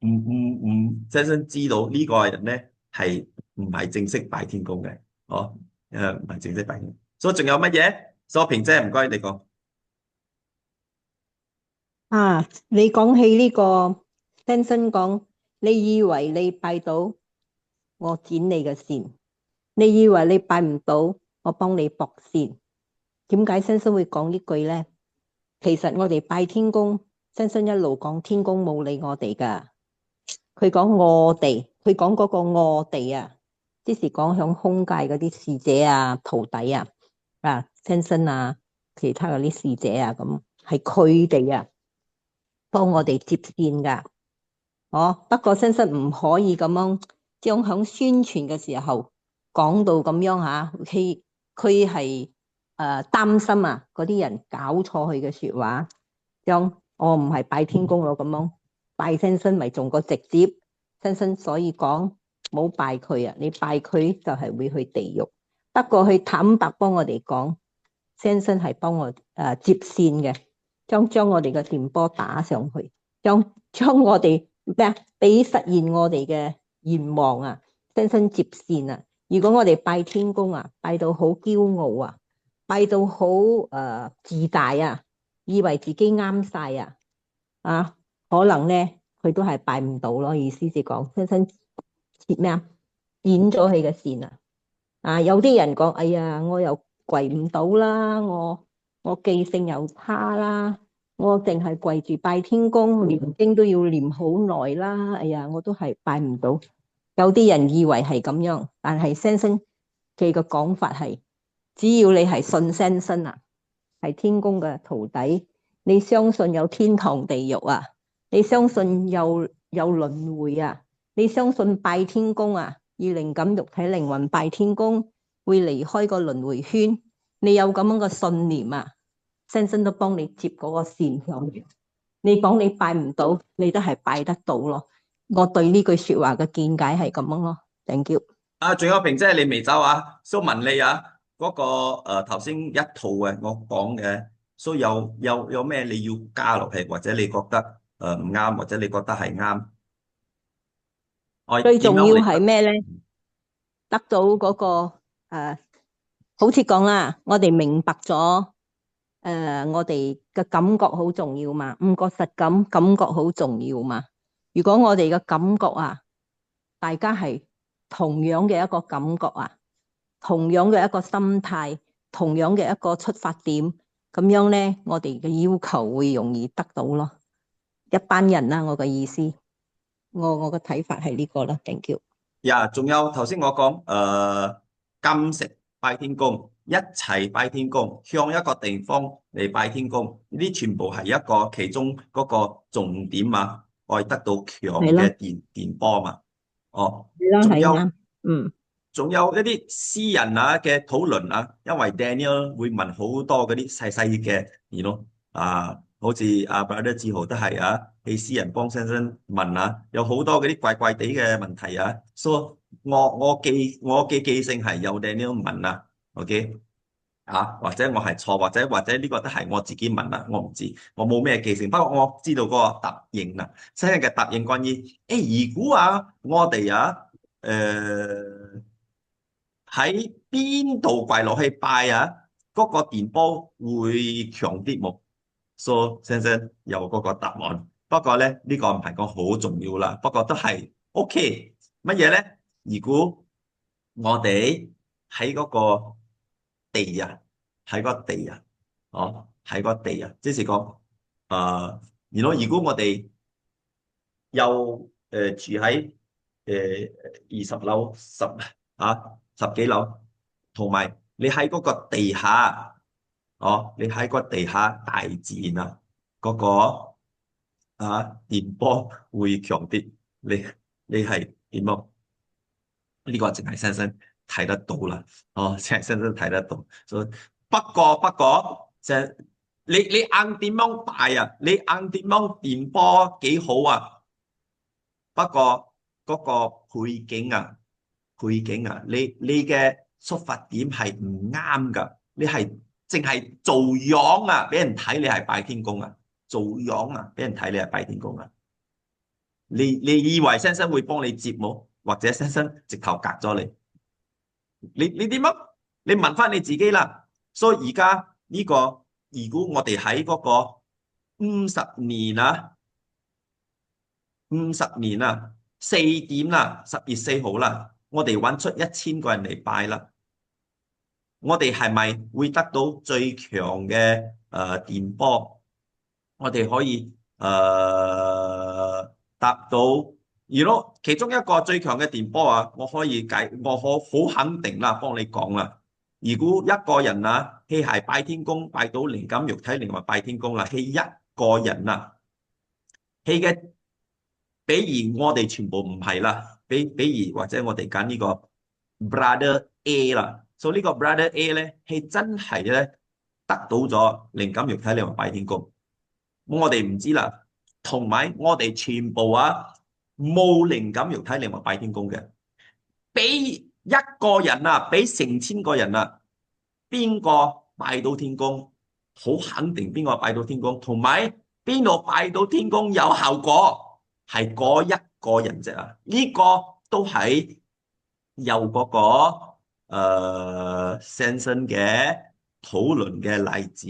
親身知道呢個人咧係唔係正式拜天公嘅，唔係正式拜天公。所以仲有乜嘢？所以平姐唔該你講。你講起呢個親身講，你以為你拜到我剪你嘅線，你以為你拜唔到我幫你駁線。點解親身會講呢句咧？其實我哋拜天公，親身一路講天公冇理我哋噶。佢講我哋，佢講嗰個我哋啊，即是講響空界嗰啲使者啊、徒弟啊、親身啊、其他嗰啲使者啊，咁係佢哋啊幫我哋接線噶。不過親身唔可以咁樣將響宣傳嘅時候講到咁樣吓，佢係擔心啊嗰啲人搞錯佢嘅說話，將我唔係拜天公咯，咁樣拜親身咪仲個直接親身，所以講冇拜佢啊，你拜佢就係會去地獄。不過佢坦白幫我哋講，親身係幫我接線嘅，將我哋嘅電波打上去，將我哋俾實現我哋嘅願望啊，親身接線啊。如果我哋拜天公啊，拜到好驕傲啊，拜到好自大啊，以為自己啱晒啊，可能咧佢都係拜唔到咯。意思是講親身接咩啊？剪咗佢嘅線有啲人講，哎呀，我又跪唔到啦，我記性又差啦，我淨係跪住拜天公，念經都要念好耐啦，哎呀，我都係拜唔到。有啲人以為係咁樣，但係先生佢嘅講法係，只要你係信先生啊，係天公嘅徒弟，你相信有天堂地獄啊？你相信有輪迴啊？你相信拜天公啊？以靈感肉體靈魂拜天公會離開個輪迴圈？你有咁樣嘅信念啊？先生都幫你接嗰個線上嘅。你講你拜唔到，你都係拜得到咯。我對呢句說話嘅見解係咁樣咯。Thank you。仲有平姐你未走啊？蘇文你啊，嗰個頭先一套嘅我講嘅，所以有咩你要加落去，或者你覺得唔啱，或者你覺得係啱，我最重要點樣嚟係咩咧？得到嗰個好似講啦，我哋明白咗我哋嘅感覺好重要嘛，五個實感覺好重要嘛。如果我哋嘅感覺啊，大家係同樣嘅一個感覺啊，同樣嘅一個心態，同樣嘅一個出發點，咁樣咧，我哋嘅要求會容易得到咯。一班人啦，我嘅意思，我嘅睇法係呢個啦。Thank you。呀，仲有頭先我講金食拜天公，一齊拜天公，向一個地方嚟拜天公，呢啲全部係一個其中嗰個重點啊，可以得到強係咯，嘅電波嘛。哦，係咯，仲有係啱。嗯，仲有一啲私人嘅討論啊，因為 Daniel 會問好多嗰啲細細嘅嘢咯，好似阿 Brother 志豪都係喺私人幫先生問有好多嗰啲怪怪地嘅問題所以我嘅記性係有 Daniel 問OK 或者我係錯，或者呢個都係我自己問我唔知，我冇咩記性，不過我知道嗰個答應新嘅答應關於如果我哋喺邊度跪落去拜嗰個電波會強啲冇？所以先生有嗰個答案。不過咧呢個唔係講好重要啦，不過都係 OK。乜嘢咧？如果我哋喺嗰個地喺個地喺個地即是講如果我哋又住喺20樓十幾樓，同埋你喺嗰個地下你喺個地下大自然嗰個電波會強啲，你係點樣？呢個淨係親身睇得到啦，淨係親身睇得到。所以不過，就你硬點樣拜你硬點樣電波幾好不過嗰個背景你嘅出發點係唔啱噶，你係淨係做樣俾人睇你係拜天公做樣俾人睇你係拜天公你以為先生會幫你接冇？或者先生直頭隔咗你點樣？你問翻你自己啦。所以而家呢個，如果我哋喺嗰個50年4點10月4號啦，我哋揾出1000個人嚟拜啦，我哋係咪會得到最強嘅電波？我哋可以達到，如果其中一個最強嘅電波我好肯定啦，幫你講啦。如果一個人佢係拜天公，拜到靈感肉體靈魂拜天公啦，佢一個人佢嘅，比如我哋全部唔係啦，比如或者我哋揀呢個 Brother A 啦，所以呢個 Brother A 咧，佢真係咧得到咗靈感肉體靈魂拜天公。我哋唔知啦，同埋我哋全部冇靈感肉體靈魂拜天公嘅，俾一個人俾成千個人邊個拜到天公？好肯定邊個拜到天公，同埋邊度拜到天公有效果，係嗰一個人啫呢個都係有嗰個先生嘅討論嘅例子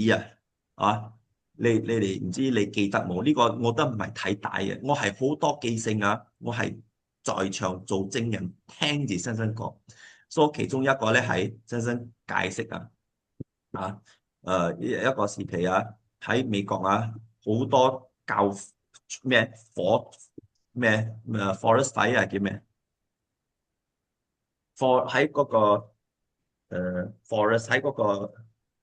你哋唔知你記得冇？呢個我都唔係睇大嘅，我係好多記性我係在場做證人，聽住先生講。所以其中一個咧係先生解釋一個時期喺美國好多教咩火咩forest fire 叫咩喺嗰個forest 喺嗰個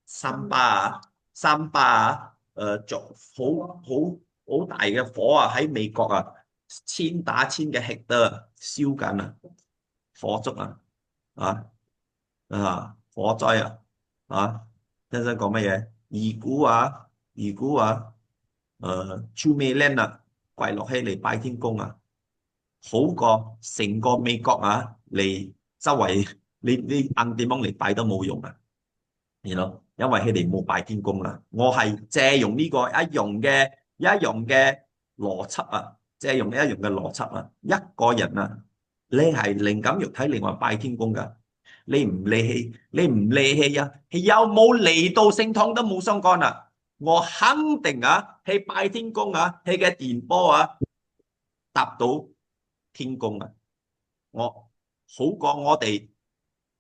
森巴三巴啊，着好大嘅火啊，喺美國啊，千打千嘅 hectare 燒緊啊，火燭火災真真講乜嘢？二股Chumaland 跪落起嚟拜天公啊，好過成個美國嚟周圍你硬點樣嚟拜都冇用啊！因為佢哋冇拜天公啦。我係借用呢個一樣嘅邏輯借用一樣嘅邏輯一個人你係靈感肉體另外拜天公噶，你唔理氣，你唔理氣係有冇嚟到聖堂都冇相干啊！我肯定去拜天公佢嘅電波達到天公我好過我哋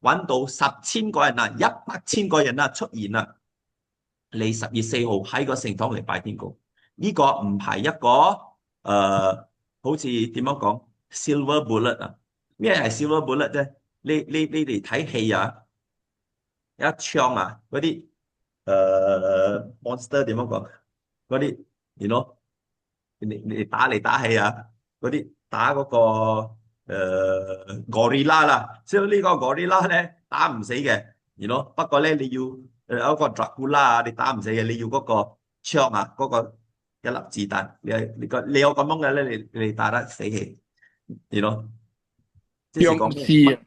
揾到10,000個人100,000個人出現你10月4號喺個聖堂嚟拜天公，呢個唔係一個好似點樣講 silver bullet 咩係 silver bullet 啫？你哋睇戲一槍嗰啲monster 點樣講？嗰啲你打嚟打去嗰啲打嗰個gorilla啦，所以呢個 gorilla 咧打唔死嘅，不過咧你要有一個 Dracula 你打唔死嘅，你要嗰個槍嗰個一粒子彈，你有咁樣嘅咧，你打得死氣，即是講僵屍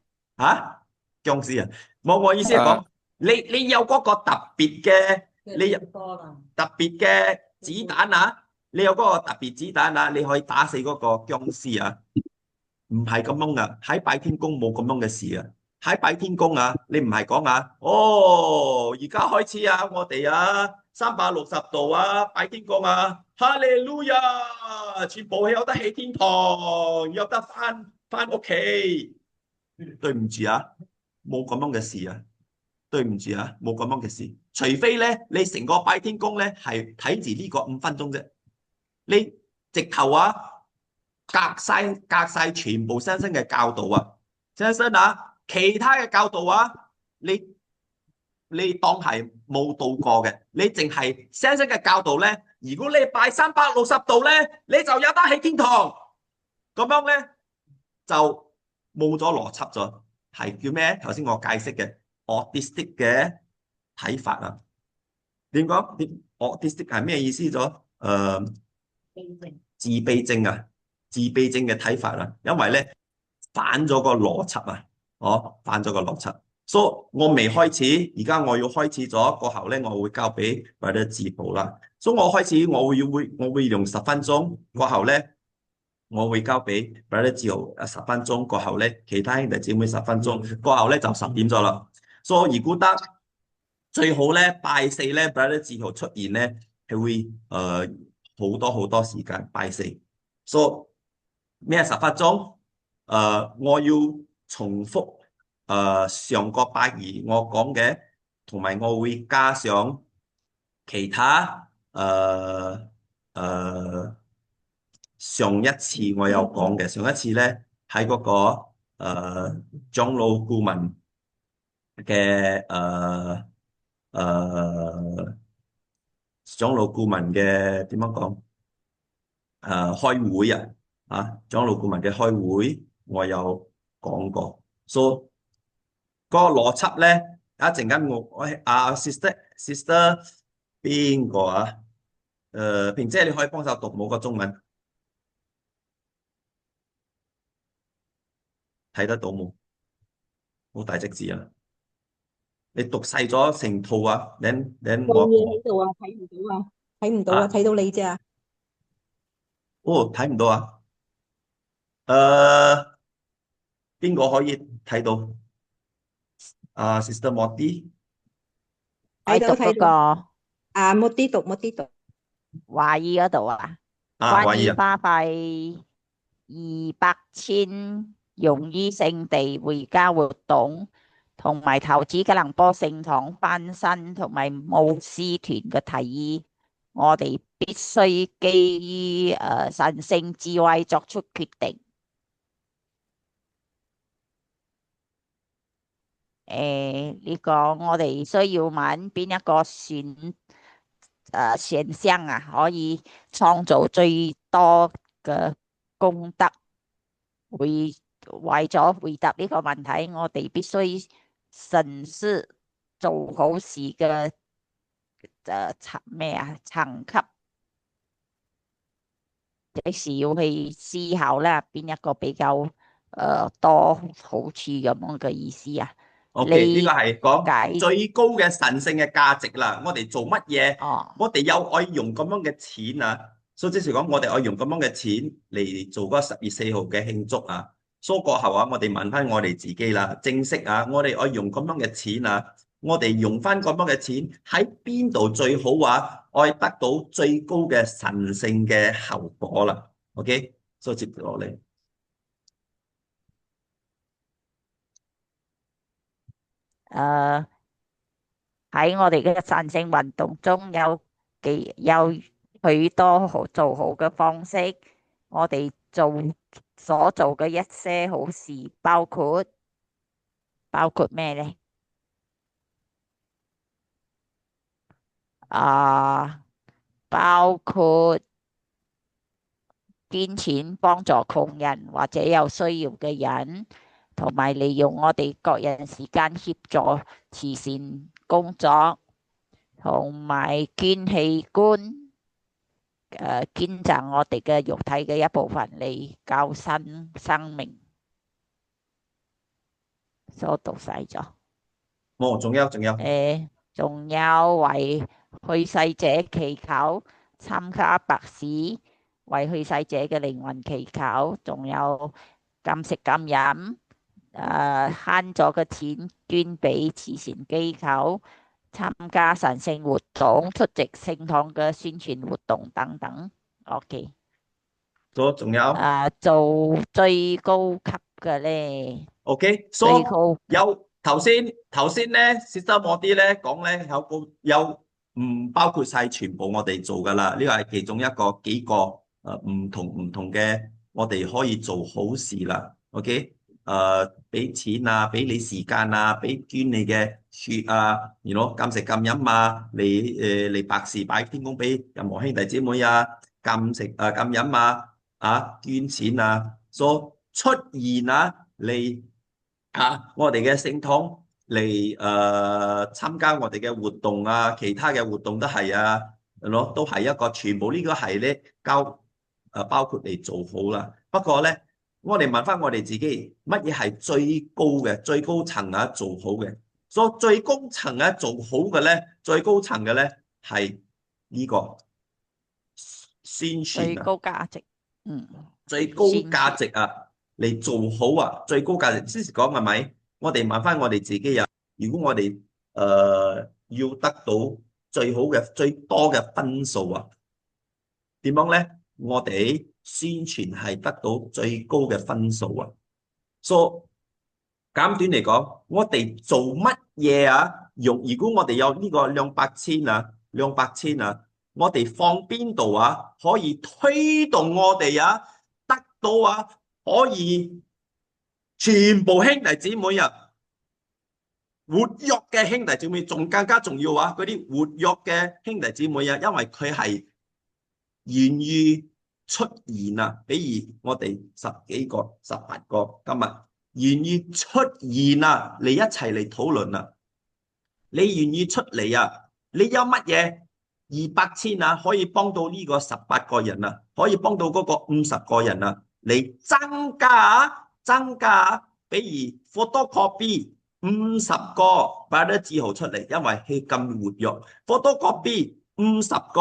僵屍我意思係講你有嗰個特別嘅，你有特別嘅子彈你有嗰個特別子彈你可以打死嗰個僵屍唔係咁樣噶，喺拜天公冇咁樣嘅事喺拜天公你唔係講而家開始我哋360度拜天公哈利路亞，全部有得起天堂，有得翻屋企。對唔住冇咁樣嘅事對唔住冇咁樣嘅事，除非咧你成個拜天公咧係睇住呢個5分鐘啫，你直頭隔晒全部新生嘅教導新生其他嘅教導你當係冇到過嘅，你淨係新生嘅教導咧，如果你拜360度咧，你就有得起天堂，咁樣咧就冇咗邏輯咗，係叫咩？頭先我解釋嘅 autistic 嘅睇法點講？autistic 係咩意思咗？自閉症自閉症嘅睇法因為咧反咗個邏輯反咗個邏輯，所以我未開始，而家我要開始咗過後咧，我會交俾或者自保啦。所以我開始我會用10分鐘過後咧，我會交俾或者自豪10分鐘過後咧，其他兄弟姊妹10分鐘過後咧就10點咗啦。所以如果得最好咧拜4咧，或者自豪出現咧係會好多好多時間拜4。所以咩10分鐘？我要重複上個拜二我講嘅，同埋我會加上其他上一次我有講嘅，上一次咧喺嗰個長老顧問嘅長老顧問嘅點樣講？開會長老顧問嘅開會，我有講過，所以個邏輯咧，一陣間我sister 邊個平姐你可以幫手讀冇個中文，睇得到冇？好大隻字你讀細咗成套then 冇嘢喺度睇唔到睇唔到睇到你啫睇唔到邊個可以睇到Sister Moti 睇到嗰個Moti讀華語嗰度關於花費200,000用於聖地回家活動，同埋投資吉隆坡聖堂翻新，同埋牧師團嘅提議，我哋必須基於神聖智慧作出決定。呢個我哋需要問邊一個選現象啊，可以創造最多嘅功德。為咗回答呢個問題，我哋必須慎思做好事嘅層級，即是要去思考啦，邊一個比較多好處咁樣嘅意思啊？ OK，呢理個係講解最高嘅神聖嘅價值啦。我哋做乜嘢，哦，我哋有愛用咁樣嘅錢啊。所以即是講，我哋愛用咁樣嘅錢嚟做嗰個10月4號嘅慶祝啊。所以過後啊，我哋問翻我哋自己啦，正式啊，我哋愛用咁樣嘅錢啊，我哋用翻咁樣嘅錢喺邊度最好啊？愛得到最高嘅神聖嘅後果啦。OK，所以接住落嚟。誒喺我哋嘅神聖運動中有許多做好嘅方式，我哋所做嘅一些好事，包括咩呢？包括捐錢幫助窮人或者有需要嘅人，同埋利用我哋個人時間協助慈善工作，同埋捐器官，捐贈我哋嘅肉體嘅一部分嚟救生命。所讀晒咗。仲有。仲有為去世者祈求，參加白事，為去世者嘅靈魂祈求，仲有禁食禁飲，慳咗嘅錢捐俾慈善機構，參加神聖活動，出席聖堂嘅宣傳活動等等。OK，仲有做最高級嘅咧。OK，最高有頭先咧，Sister Modi咧講咧有唔包括晒全部我哋做噶啦，呢個係其中幾個唔同嘅，我哋可以做好事啦。OK，俾錢啊，俾你時間啊，俾捐你嘅血啊，禁食禁飲啊，嚟白事擺天公俾任何兄弟姊妹啊，禁食禁飲啊，捐錢啊，所出現啊嚟。我哋嘅聖堂嚟參加我哋嘅活動啊，其他嘅活動都係啊，都係一個全部呢個係咧包括嚟做好啦。不過咧，我哋問翻我哋自己，乜嘢係最高層啊做好嘅？所以最高層啊做好嘅咧，最高層嘅咧係呢個宣傳最高價值，最高價值啊！嚟做好啊，最高價值先時講係咪？我哋問翻我哋自己啊，如果我哋要得到最好嘅最多嘅分數啊，點樣咧？我哋宣傳係得到最高嘅分數啊。所以簡短嚟講，我哋做乜嘢啊？如果我哋有呢個200千啊，我哋放邊度啊？可以推動我哋啊，得到啊！可以全部兄弟姊妹啊，活躍嘅兄弟姊妹仲更加重要啊！嗰啲活躍嘅兄弟姊妹啊，因為佢係願意出現啊。比如我哋10幾個、18個今日願意出現啊，你一齊嚟討論啊。你願意出嚟啊？你有乜嘢200千啊，可以幫到呢個18個人啊，可以幫到嗰個50個人啊？嚟增加，比如 photocopy 50個Brother志豪出嚟，因為佢咁活躍 ，photocopy 50個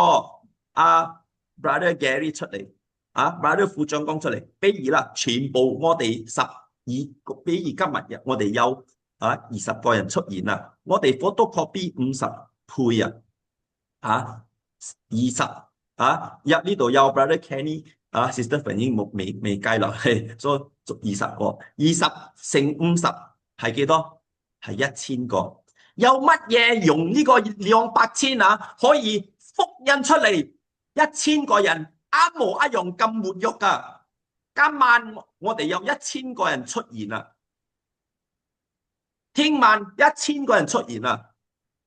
Brother Gary 出嚟，Brother 副長江出嚟，比如啦，全部我哋比如今日我哋有20個人出現啦，我哋 photocopy 50倍20入呢度有 Brother Kenny。Sister 已經未計落去，所以20個，20乘50係幾多？係1000個。有乜嘢用呢個200千可以福音出嚟1000個人一模一樣咁活躍噶？今晚我哋有1000個人出現啦，聽晚1000個人出現啦。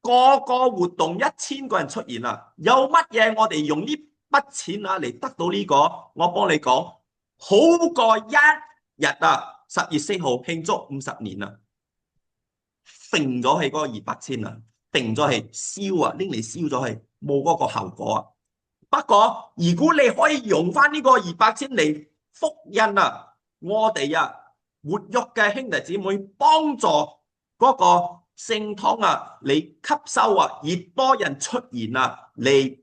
個個活動1000個人出現啦，有乜嘢我哋用呢筆錢啊嚟得到呢個？我幫你講，好過一日啊，10月4號慶祝50年啊，定咗係嗰個200千啊，定咗係燒啊，拎嚟燒咗係冇嗰個效果啊。不過如果你可以用翻呢個200千嚟福音啊，我哋啊活躍嘅兄弟姊妹幫助嗰個聖堂啊嚟吸收啊，越多人出現啊，嚟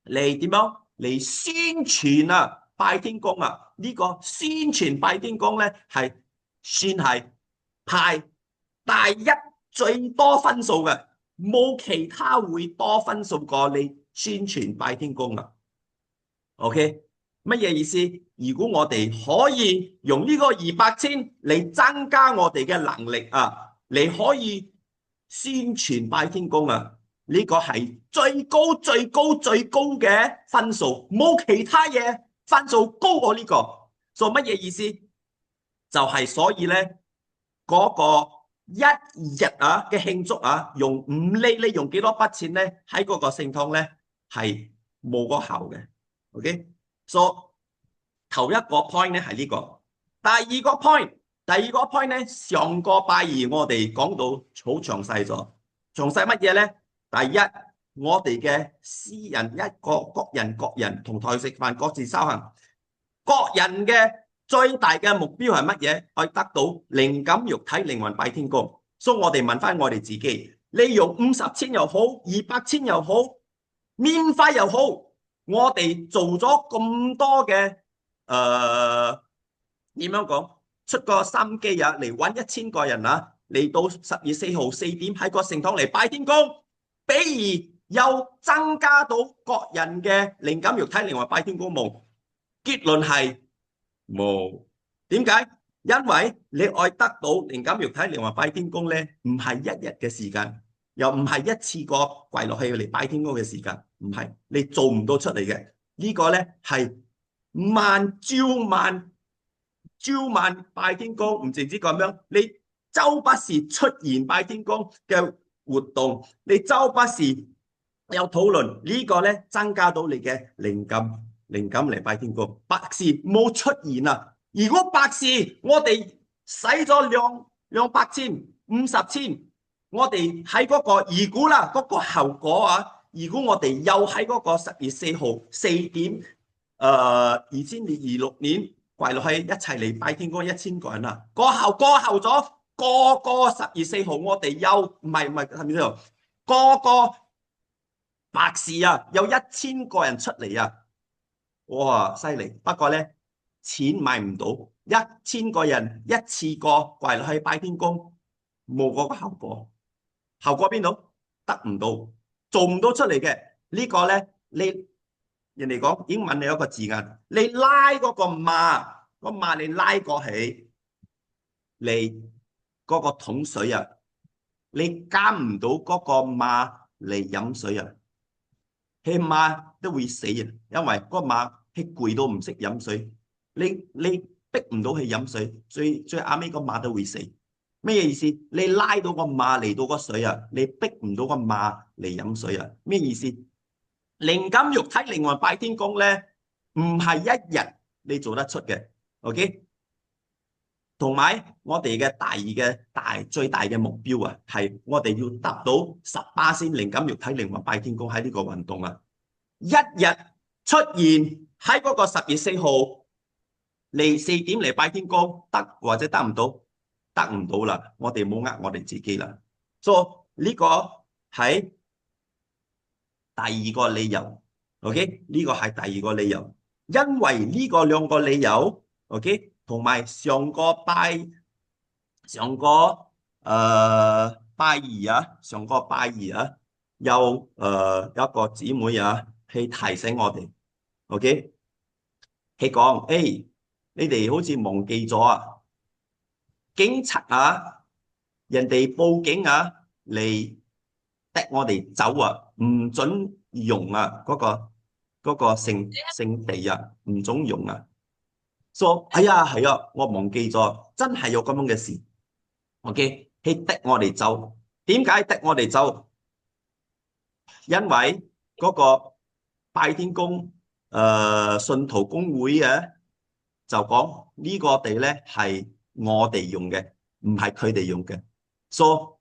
點樣嚟宣傳啊拜天公啊，呢個宣傳拜天公咧係算係排第一最多分數嘅，冇其他會多分數過你宣傳拜天公啊。OK， 乜嘢意思？如果我哋可以用呢個200千嚟增加我哋嘅能力啊，你可以宣傳拜天公啊，呢個係最高最高最高嘅分數，冇其他嘢分數高過呢個。所以乜嘢意思？就係所以咧嗰個一日啊嘅慶祝啊，用唔理你用幾多筆錢咧，喺嗰個聖堂咧係冇個效嘅。OK， 所以頭一個 point 咧係呢個，第二個 point 咧，上個拜二我哋講到好詳細咗，詳細乜嘢咧？第一，我哋嘅私人各人同台食飯，各自修行，各人嘅最大嘅目標係乜嘢？可以得到靈感、肉體、靈魂拜天公。所以我哋問翻我哋自己，你用50千又好，200千又好，免費又好。我哋做咗咁多嘅點樣講？出個心機啊，嚟揾1000個人啊，嚟到10月4號4點喺個聖堂嚟拜天公，比如又增加到各人嘅靈感、肉體、靈魂拜天公冇？結論係冇。點解？因為你愛得到靈感、肉體、靈魂拜天公咧，唔係一日嘅時間。又唔係一次過跪落去嚟拜天公嘅時間，唔係你做唔到出嚟嘅。呢個咧係萬朝晚拜天公，唔淨止咁樣，你周不時出現拜天公嘅活動，你周不時有討論，呢個咧增加到你嘅靈感嚟拜天公。百事冇出現啊！如果百事我哋使咗200千、50千。我哋喺嗰個如果啦，嗰個後果啊，如果我哋又喺嗰個10月4號4點2026年跪落去一齊嚟拜天公1000個人啦，過後咗個10月4號我哋又唔係係咪先？個白事啊，有1000個人出嚟啊，哇犀利！不過咧錢買唔到1000個人一次過跪落去拜天公，冇嗰個效果。效果邊度？得唔到，做唔到出嚟嘅呢個咧，人哋講英文你有一個字眼，你拉嗰個馬你拉過起，你嗰個桶水啊，你監唔到嗰個馬嚟飲水啊，起碼都會死啊，因為嗰個馬係攰到唔識飲水，你逼唔到佢飲水，最啱尾個馬都會死。咩意思？你拉到個馬嚟到個水啊，你逼唔到個馬嚟飲水啊？咩意思？靈感、肉體、靈魂拜天公咧，唔係一日你做得出嘅。OK， 同埋我哋嘅最大嘅目標啊，係我哋要達到18%靈感、肉體、靈魂拜天公喺呢個運動啊，一日出現喺嗰個10月4號嚟4點嚟拜天公，得或者得唔到？得唔到啦，我哋冇呃我哋自己啦。所以呢個係第二個理由 ，OK？ 呢個係第二個理由，因為呢個兩個理由 ，OK？ 同埋上個拜二啊，有一個姊妹啊，去提醒我哋 ，OK？ 佢講，你哋好似忘記咗啊！警察啊，人哋報警啊，嚟逼我哋走啊，唔准用啊嗰個聖地啊，唔准用啊。說係啊，我忘記咗，真係有咁樣嘅事。OK，佢逼我哋走，點解逼我哋走？因為嗰個拜天公信徒公會嘅就講呢個地咧係我哋用嘅，唔係佢哋用嘅。所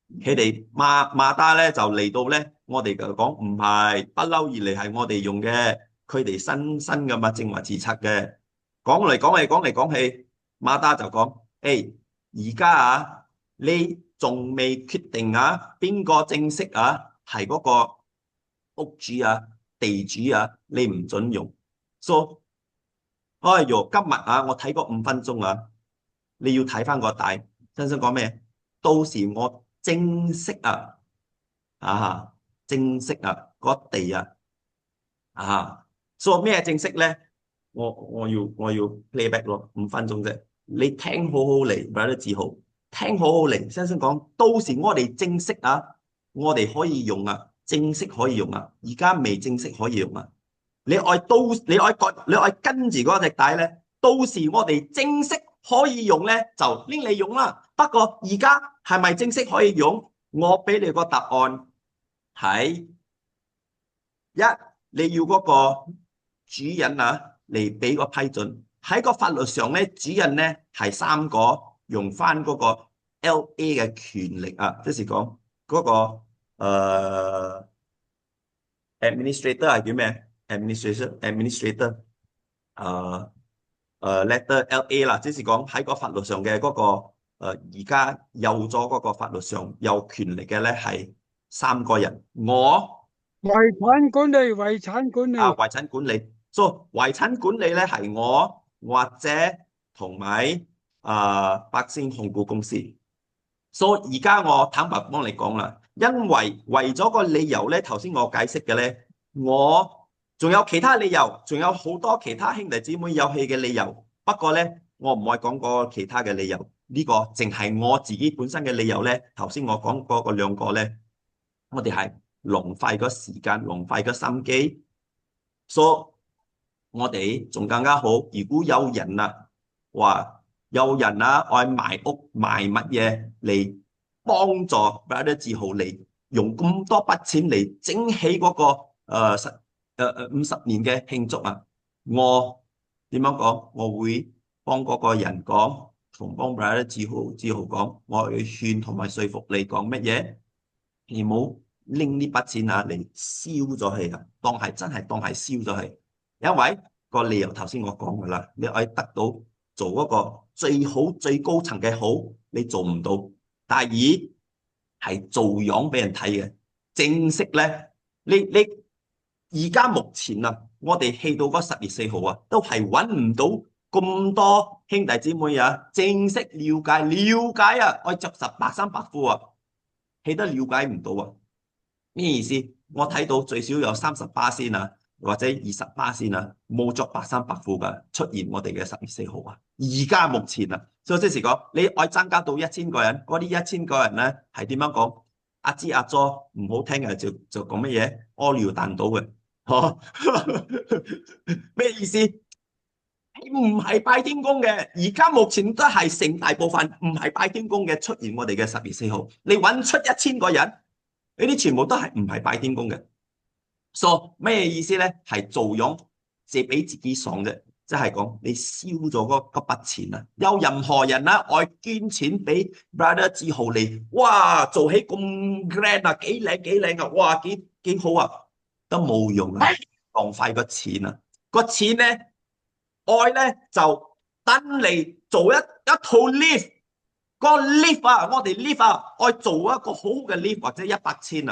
以佢哋馬達咧就嚟到咧，我哋就講唔係，不嬲以嚟係我哋用嘅，佢哋新嘅物證或自測嘅。講嚟講去，馬達就講：誒，而家啊，你仲未決定啊，邊個正式啊係嗰個屋主啊、地主啊，你唔准用。所以，哎喲，今日啊，我睇過5分鐘啊，你要睇翻個帶，真心講咩？到時我正式正式嗰地所以咩正式咧？我要 playback 咯，5分鐘啫。你聽好好嚟，brother 志豪，聽好好嚟，真心講，到時我哋正式我哋可以用正式可以用而家未正式可以用你愛跟住嗰隻帶咧，到時我哋正式可以用咧，就拎嚟用啦。不過而家係咪正式可以用？我俾你個答案係你要嗰個主人嚟俾個批准。喺個法律上咧，主人咧係3個，用翻嗰個 LA 嘅權力即是講嗰個administrator 係叫咩？administrator letter LA 啦，即是講喺個法律上嘅嗰個而家有咗嗰個法律上有權力嘅咧係3個人。遺產管理，遺產管理，遺產管理，所以遺產管理咧係我或者同埋百星控股公司。所以而家我坦白幫你講啦，因為咗個理由咧，頭先我解釋嘅咧，我仲有其他理由，仲有好多其他兄弟姊妹有戲嘅理由。不過咧，我唔可以講過其他嘅理由，呢個淨係我自己本身嘅理由咧。頭先我講過嗰2個咧，我哋係浪費咗時間，浪費咗心機，所以我哋仲更加好。如果有人話有人愛賣屋賣乜嘢嚟幫助 brother 志豪嚟用咁多筆錢嚟整起嗰個50年嘅慶祝我點樣講？我會幫嗰個人講，同幫 brother 志豪講，我去勸同埋說服你講乜嘢？你唔好拎呢筆錢嚟燒咗佢真係當係燒咗佢。因為個理由頭先我講噶啦，你可以得到做嗰個最好最高層嘅好，你做唔到。第二係做樣俾人睇嘅，正式咧，你而家目前我哋去到嗰10月4號都係揾唔到咁多兄弟姊妹正式了解我着實白衫白褲去得了解唔到咩意思？我睇到最少有30%或者20%冇着白衫白褲嘅出現我哋嘅10月4號而家目前所以即是講你愛增加到1000個人，嗰啲1000個人咧係點樣講？阿芝阿咗唔好聽嘅就講乜嘢？屙尿彈到嘅，咩意思？唔係拜天公嘅，而家目前都係成大部分唔係拜天公嘅出現我哋嘅10月4號，你揾出1000個人，呢啲全部都係唔係拜天公嘅。所以咩意思咧？係做樣借俾自己爽啫，即係講你燒咗嗰筆錢有任何人愛捐錢俾 brother 志豪嚟，哇，做起咁 grand 幾靚哇，幾好都冇用浪費個錢個錢咧愛咧就等嚟做一套 lift，個 lift 我哋 lift 愛做一個好嘅 lift 或者100千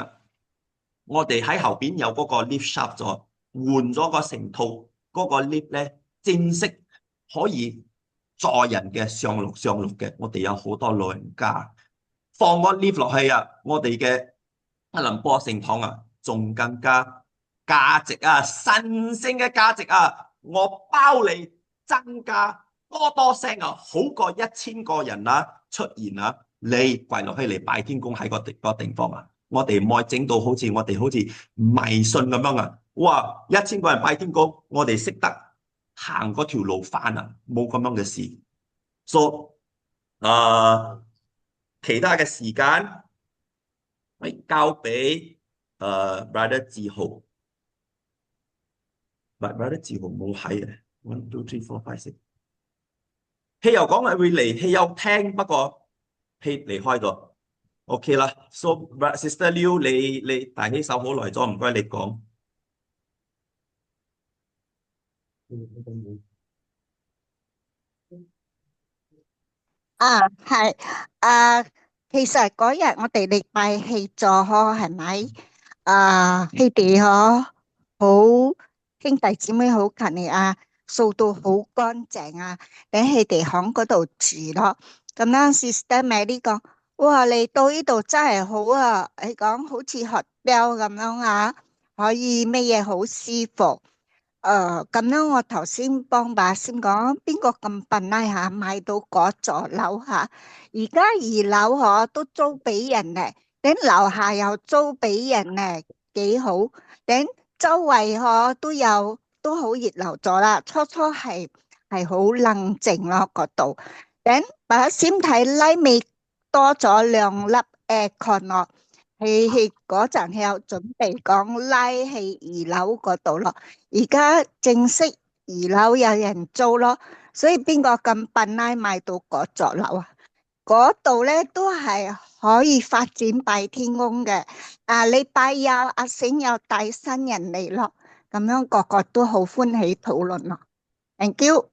我哋喺後邊有嗰個 lift shaft 咗，換咗個成套嗰個 lift 咧，正式可以載人嘅上落嘅。我哋有好多老人家放個 lift 落去我哋嘅吉隆坡聖堂仲更加價值神聖嘅價值我包你增加多聲好過1000個人出現你跪落去嚟拜天公喺個地方我哋唔可以整到好似我哋好似迷信咁樣哇！1000個人拜天公，我哋識得行嗰條路翻冇咁樣嘅事。所以其他嘅時間交俾 brother 志豪，brother 志豪冇喺嘅，1 2 3 4 5 6。佢又講係會嚟，佢有聽，不過佢離開咗。OK 啦，so Sister Liu，你大起手好耐咗，唔該你講。係其實嗰日我哋禮拜氣咗嗬，係咪？佢哋嗬好兄弟姊妹好勤力啊，掃到好乾淨啊，等佢哋響嗰度住咯。咁樣 Sister Mary 講，哇，嚟到呢度真係好啊！你講好似學標咁樣啊，可以咩嘢好舒服。咁樣我頭先幫把先講，邊個咁笨啦吓，買到嗰座樓吓，而家2樓嗬都租俾人咧，等樓下又租俾人咧，幾好。等周圍嗬都好熱鬧咗啦，初初係好冷靜咯嗰度。等把先睇拉尾多咗2粒con咯。佢嗰陣係有準備講拉去2樓嗰度咯，而家正式2樓有人租咯，所以邊個咁笨拉買到嗰座樓啊？嗰度咧都係可以發展拜天公嘅。禮拜有阿醒有帶新人嚟咯，咁樣個個都好歡喜討論咯。Thank you。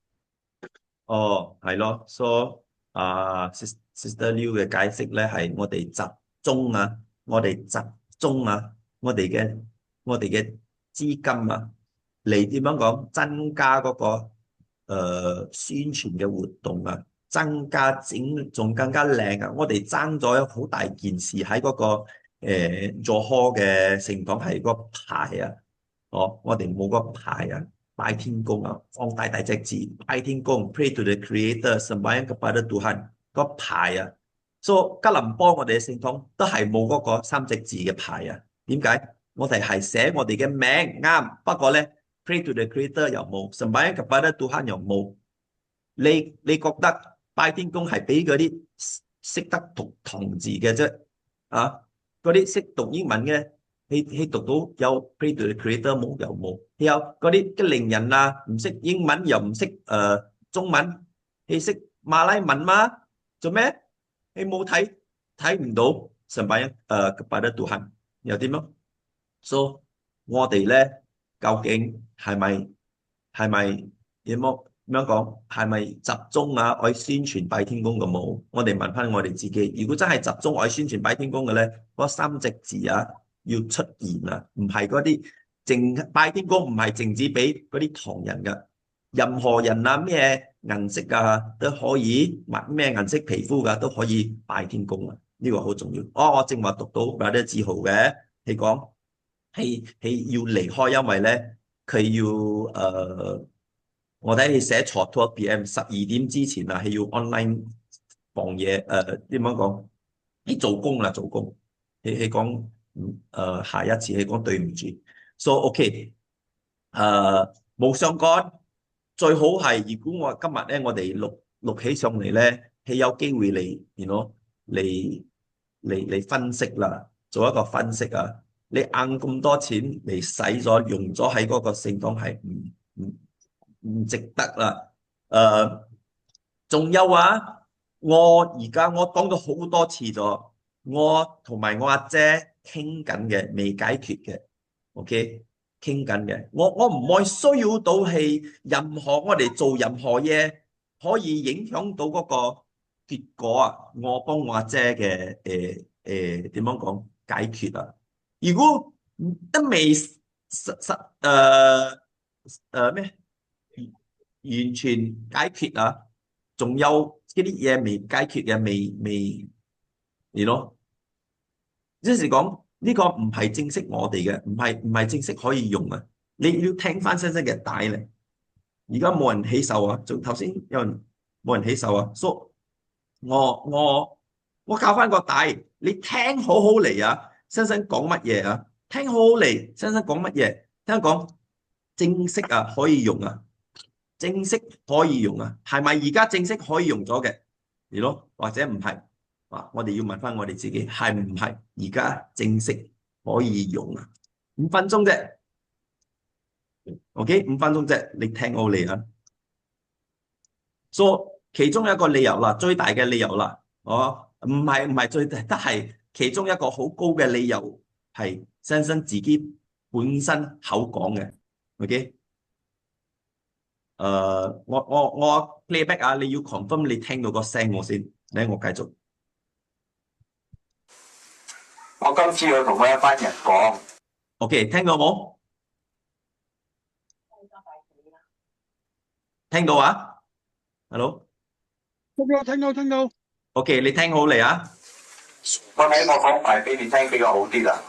哦，係咯，so Sister Liu 嘅解釋咧係我哋集中啊，我哋嘅資金啊，嚟點樣講增加嗰個宣傳嘅活動啊，增加仲更加靚啊！我哋爭咗好大件事喺嗰個佐科嘅聖堂係個牌啊，我哋冇個牌啊。拜天公啊，放大大隻字，拜天公 ，pray to the creator， sembahyang kepada Tuhan 個牌啊，所以吉林波我哋嘅聖堂都係冇嗰個3隻字嘅牌啊。點解？我哋係寫我哋嘅名啱，不過咧 pray to the creator 又冇 sembahyang kepada Tuhan 又冇。你覺得拜天公係俾嗰啲識得讀唐字嘅啫啊？嗰啲識讀英文嘅？佢讀到有 pray to the creator 冇又冇，有嗰啲嘅靈人啊，唔識英文又唔識中文，佢識馬來文嗎？做咩？你冇睇唔到sembahyang kepada Tuhan又點樣？所以我哋咧究竟係咪點樣講？係咪集中啊？愛宣傳拜天公嘅冇？我哋問翻我哋自己，如果真係集中愛宣傳拜天公嘅咧，嗰3隻字啊要出現啊，唔係嗰啲淨拜天公，唔係淨止俾嗰啲唐人噶，任何人啊咩顏色啊都可以，咩顏色皮膚噶都可以拜天公啊，呢個好重要。我正話讀到有啲自豪嘅，佢講係要離開，因為咧佢要我睇佢寫錯 12 PM 12點之前啊，係要 online 放嘢點樣講？佢做工啦，做工。佢講下一次佢講對唔住，so OK 冇相干，最好係如果我今日咧我哋錄起上嚟咧，係有機會嚟分析啦，做一個分析啊！你硬咁多錢嚟使咗用咗喺嗰個聖堂係唔值得啦。仲有啊，我講咗好多次咗，我同埋我阿姐傾緊嘅，未解決嘅 ，OK， 傾緊嘅。我唔會需要到係我哋做任何嘢可以影響到嗰個結果啊。我幫我阿姐嘅點樣講解決啊？如果都未咩完全解決啊，仲有嗰啲嘢未解決嘅，你咯，即係講呢個唔係正式我哋嘅，唔係正式可以用啊。你要聽翻新嘅帶嚟，而家冇人起手啊，就頭先有人冇人起手啊，所以我教翻個帶，你聽好好嚟啊，新講乜嘢啊？聽好好嚟，新講乜嘢？聽講正式啊，可以用啊。正式可以用啊，係咪而家正式可以用咗嘅？係咯，或者唔係？我哋要問翻我哋自己，係唔係而家正式可以用啊？5分鐘啫。OK，5分鐘啫，你聽好嚟啊。所以其中一個理由啦，最大嘅理由啦，唔係最大，但係其中一個好高嘅理由係先生自己本身口講嘅。OK，我 playback 啊，你要 confirm 你聽到個聲我先，嚟我繼續。我今次要同一班人講。OK，聽到冇？聽到啊 ？Hello。聽到。OK，你聽好嚟啊。我講埋俾你聽比較好啲啦。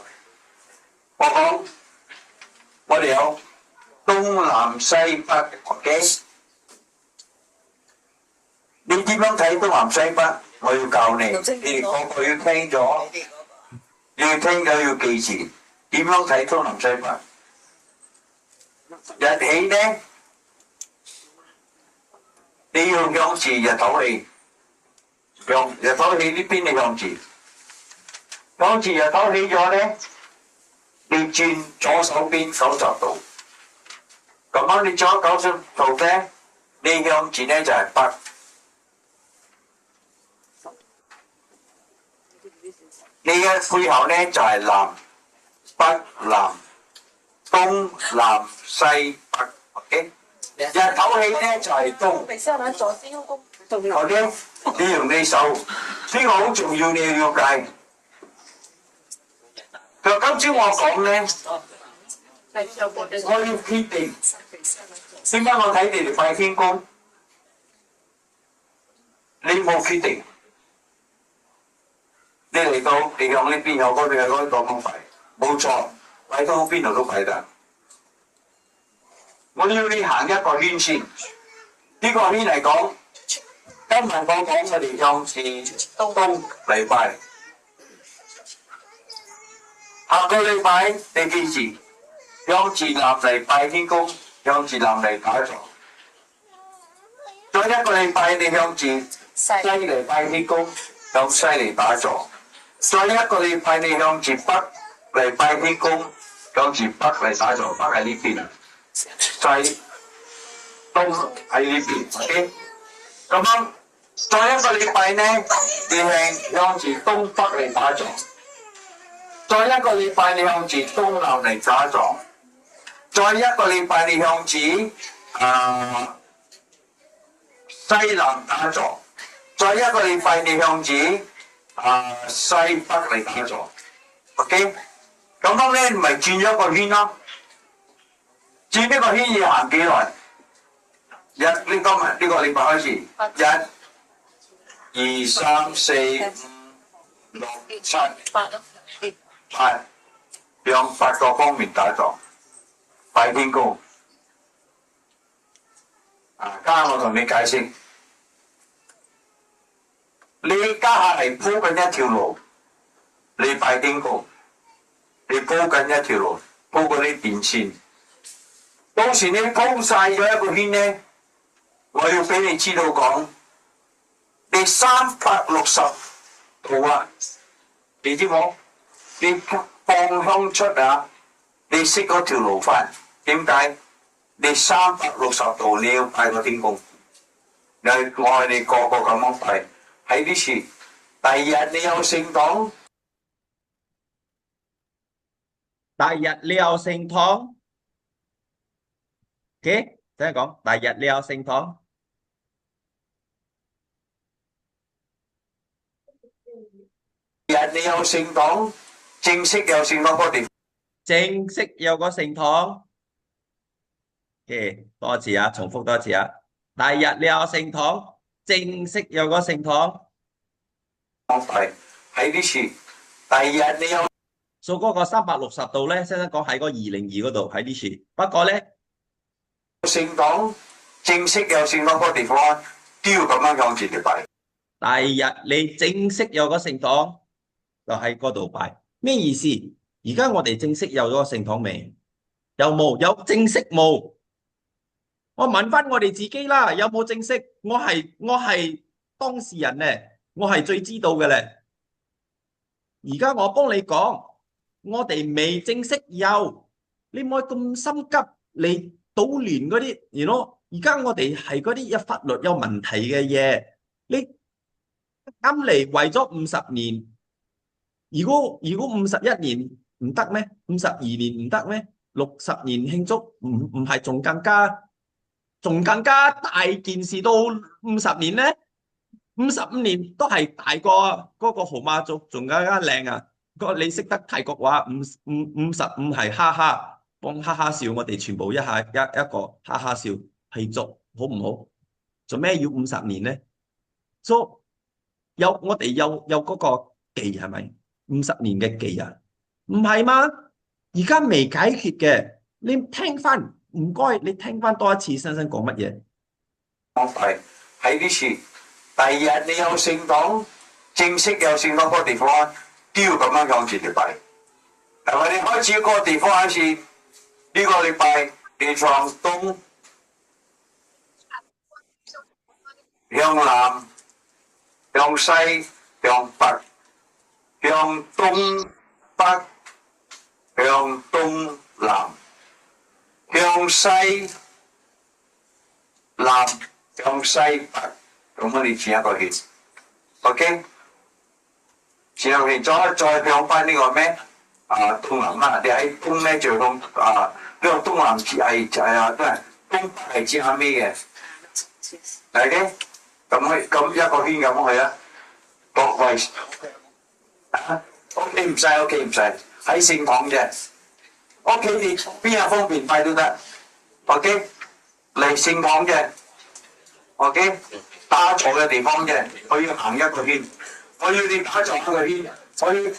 我講，我哋有東南西北，OK？你點樣睇東南西北？我要教你，你哋個個要聽咗，你要聽咗要記住，點樣睇東南西北？日起呢，你要向住日頭起，向日頭起呢邊你向住。向住日頭起咗咧，你轉左手邊90度，咁樣你左90度咧，你向住咧就係北，你嘅背後咧就係南，北南東南西北 ，OK？ 日頭起咧就係東，後咧你用你手，呢個好重要，你要了解。今朝我講咧，我要決定，點解我睇你哋拜天公，你冇決定，你嚟到你向呢邊有嗰邊有嗰個咁拜，冇錯，拜到邊度都拜得。我要你行一個圈先，呢個圈嚟講，今日我講我哋向住東嚟拜。下個禮拜你記住，向住南嚟拜天公，向住南嚟打坐。再一個禮拜你向住西嚟拜天公，向西嚟打坐。再一個禮拜你向住北嚟拜天公，向住北嚟打坐。北喺呢邊，西東喺呢邊。OK， 咁樣再一個禮拜呢，你係向住東北嚟打坐。再一個禮拜你向住東南嚟打坐，再一個禮拜你向住西南打坐，再一個禮拜你向住西北嚟打坐。OK， 咁樣咧咪轉咗一個圈咯？轉呢個圈要行幾耐？你今日呢個禮拜開始，1、2、3、4、5、6、7、8，向8個方面打坐，拜天公。家下我同你解釋，你家下係鋪緊一條路，你拜天公，你鋪緊一條路，鋪嗰啲電線。到時你鋪晒咗一個圈呢，我要俾你知道講，你360度啊，你知冇？你放向出啊！你識嗰條路翻，點解？你360度你要拜個天公，我係你個個咁樣拜，喺呢處。第二日你有聖堂，第日你有聖堂，OK，聽講，第日你有聖堂。第日你有聖堂。正式有聖堂嗰地，正式有個聖堂。OK， 多次啊，重複多次啊。第日你有聖堂，正式有個聖堂。係喺呢處。第二日你有，數嗰個360度咧，先生講喺個202嗰度喺呢處。不過咧，聖堂正式有聖堂嗰地方都要咁樣向住嚟拜。第日你正式有個聖堂，就喺嗰度拜。咩意思？而家我哋正式有咗個聖堂未？有冇？有正式冇？我問翻我哋自己啦，有冇正式？我係當事人咧，我係最知道嘅咧。而家我幫你講，我哋未正式有，你唔可以咁心急嚟搗亂嗰啲，you know，而家我哋係嗰啲有法律有問題嘅嘢，你啱嚟為咗50年，如果51年唔得咩？52年唔得咩？60年慶祝唔係仲更加大件事到50年咧？55年都係大過嗰個號碼族，仲更加靚啊！你識得泰國話55係哈哈，幫哈哈笑，我哋全部一個哈哈笑慶祝，好唔好？做咩要50年咧？所以我哋有嗰個忌係咪？50年嘅忌啊？唔係嘛？而家未解決嘅，你聽翻，唔該，你聽翻多一次，新講乜嘢？我係喺呢次，第二日你有聖堂，正式有聖堂嗰個地方，都要咁樣向住條拜。係咪？你開始嗰個地方開始呢個禮拜，你向東、向南、向西、向北、向東北、向東南、向西南、向西北，咁我哋轉一個圈 ，OK？ 轉一個圈，再向翻呢個咩？東南啦，你喺東咧就向呢個東南係都係東北係接下尾嘅，OK？ 咁一個圈咁去啦，各位，OK 唔使 ，OK 唔使，喺聖堂啫 ，OK 你邊日方便拜都得 ，OK 嚟聖堂啫 ，OK 打坐嘅地方啫，我要行一個圈，我要你打坐一個圈，我要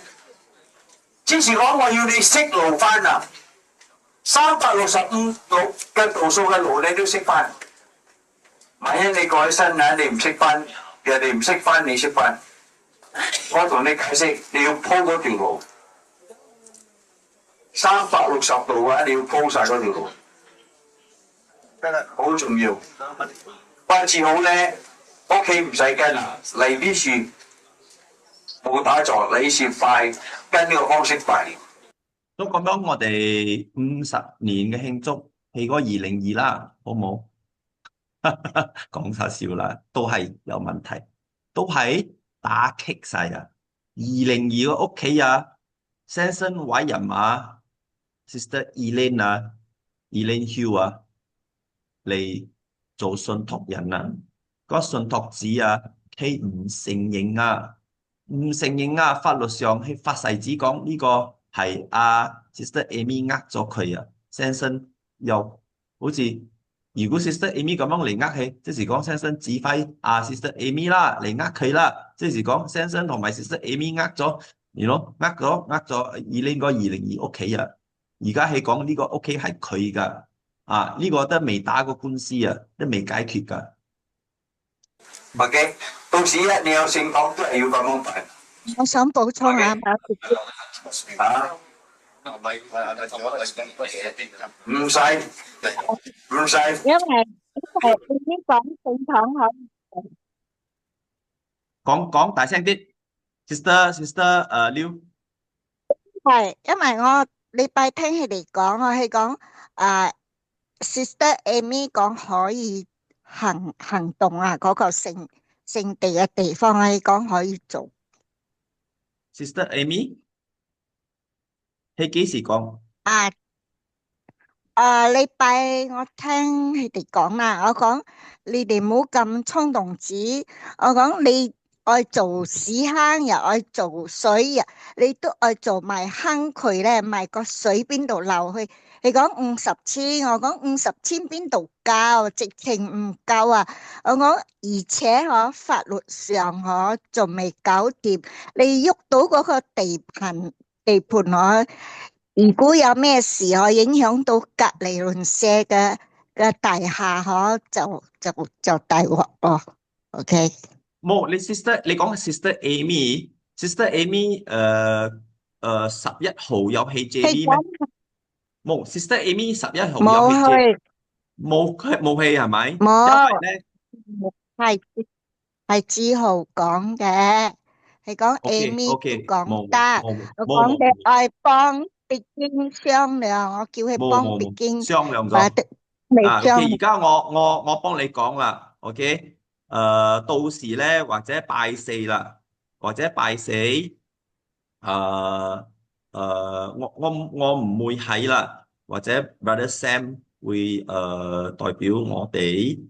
之前講我要你識路翻啊，365度嘅度數嘅路你都識翻。萬一你改身啊，你唔識翻，人哋唔識翻，你識翻。我同你解釋，你要鋪嗰條路，360度啊，你要鋪晒嗰條路，好重要。拜次好咧，屋企唔使跟啊，嚟呢處冇打坐，你是快跟呢個方式拜。都咁樣，我哋50年嘅慶祝係嗰202啦，好冇？講晒笑啦，都係有問題，都係打擊晒啊！202個屋企啊，Samson 委任啊 ，Sister Elaine 啊，Elaine Hill 啊，嚟做信託人啊，嗰信託子啊，佢唔承認啊，唔承認啊，法律上係發誓紙講呢個係Sister Amy 呃咗佢啊，Samson 又好似。如果 Sister Amy 咁樣嚟呃佢，即是講 Samson 指揮Sister Amy 啦嚟呃佢啦，即是講 Samson 同埋 Sister Amy 呃咗Elaine 個202屋企啊，而家係講呢個屋企係佢噶，呢個都未打過官司啊，都未解決噶。OK， 到時你有聖堂都係要咁樣辦。我想補充下，唔使，因為呢講聖堂講大聲啲 ，Sister Liu。係，因為我禮拜聽佢哋講，我係講Sister Amy 講可以行動啊，嗰個聖地嘅地方，我係講可以做。Sister Amy，係幾時講？禮拜我聽佢哋講啦，我講你哋唔好咁衝動子，我講你愛做屎坑又愛做水又，你都愛做埋坑渠咧，埋個水邊度流去。你講50千，我講50千邊度夠，直情唔夠啊！我講而且法律上仲未搞掂，你喐到嗰個地盤如果有咩事影響到隔離鄰舍嘅大廈就大鑊咯。OK， 冇你講 Sister Amy，Sister Amy 11號有去 JB 咩？冇 Sister Amy 11號有去 JB，冇去係咪？冇，因為咧係志豪講嘅。係講 OK Amy 都 OK，講得，我講你冇愛幫別經商量，我叫佢幫別經，商量或者咗未啊。OK，商而家我幫你講啦。OK，到時咧或者拜四啦，或者拜四，我唔會喺啦，或者 Brother Sam 會代表我哋，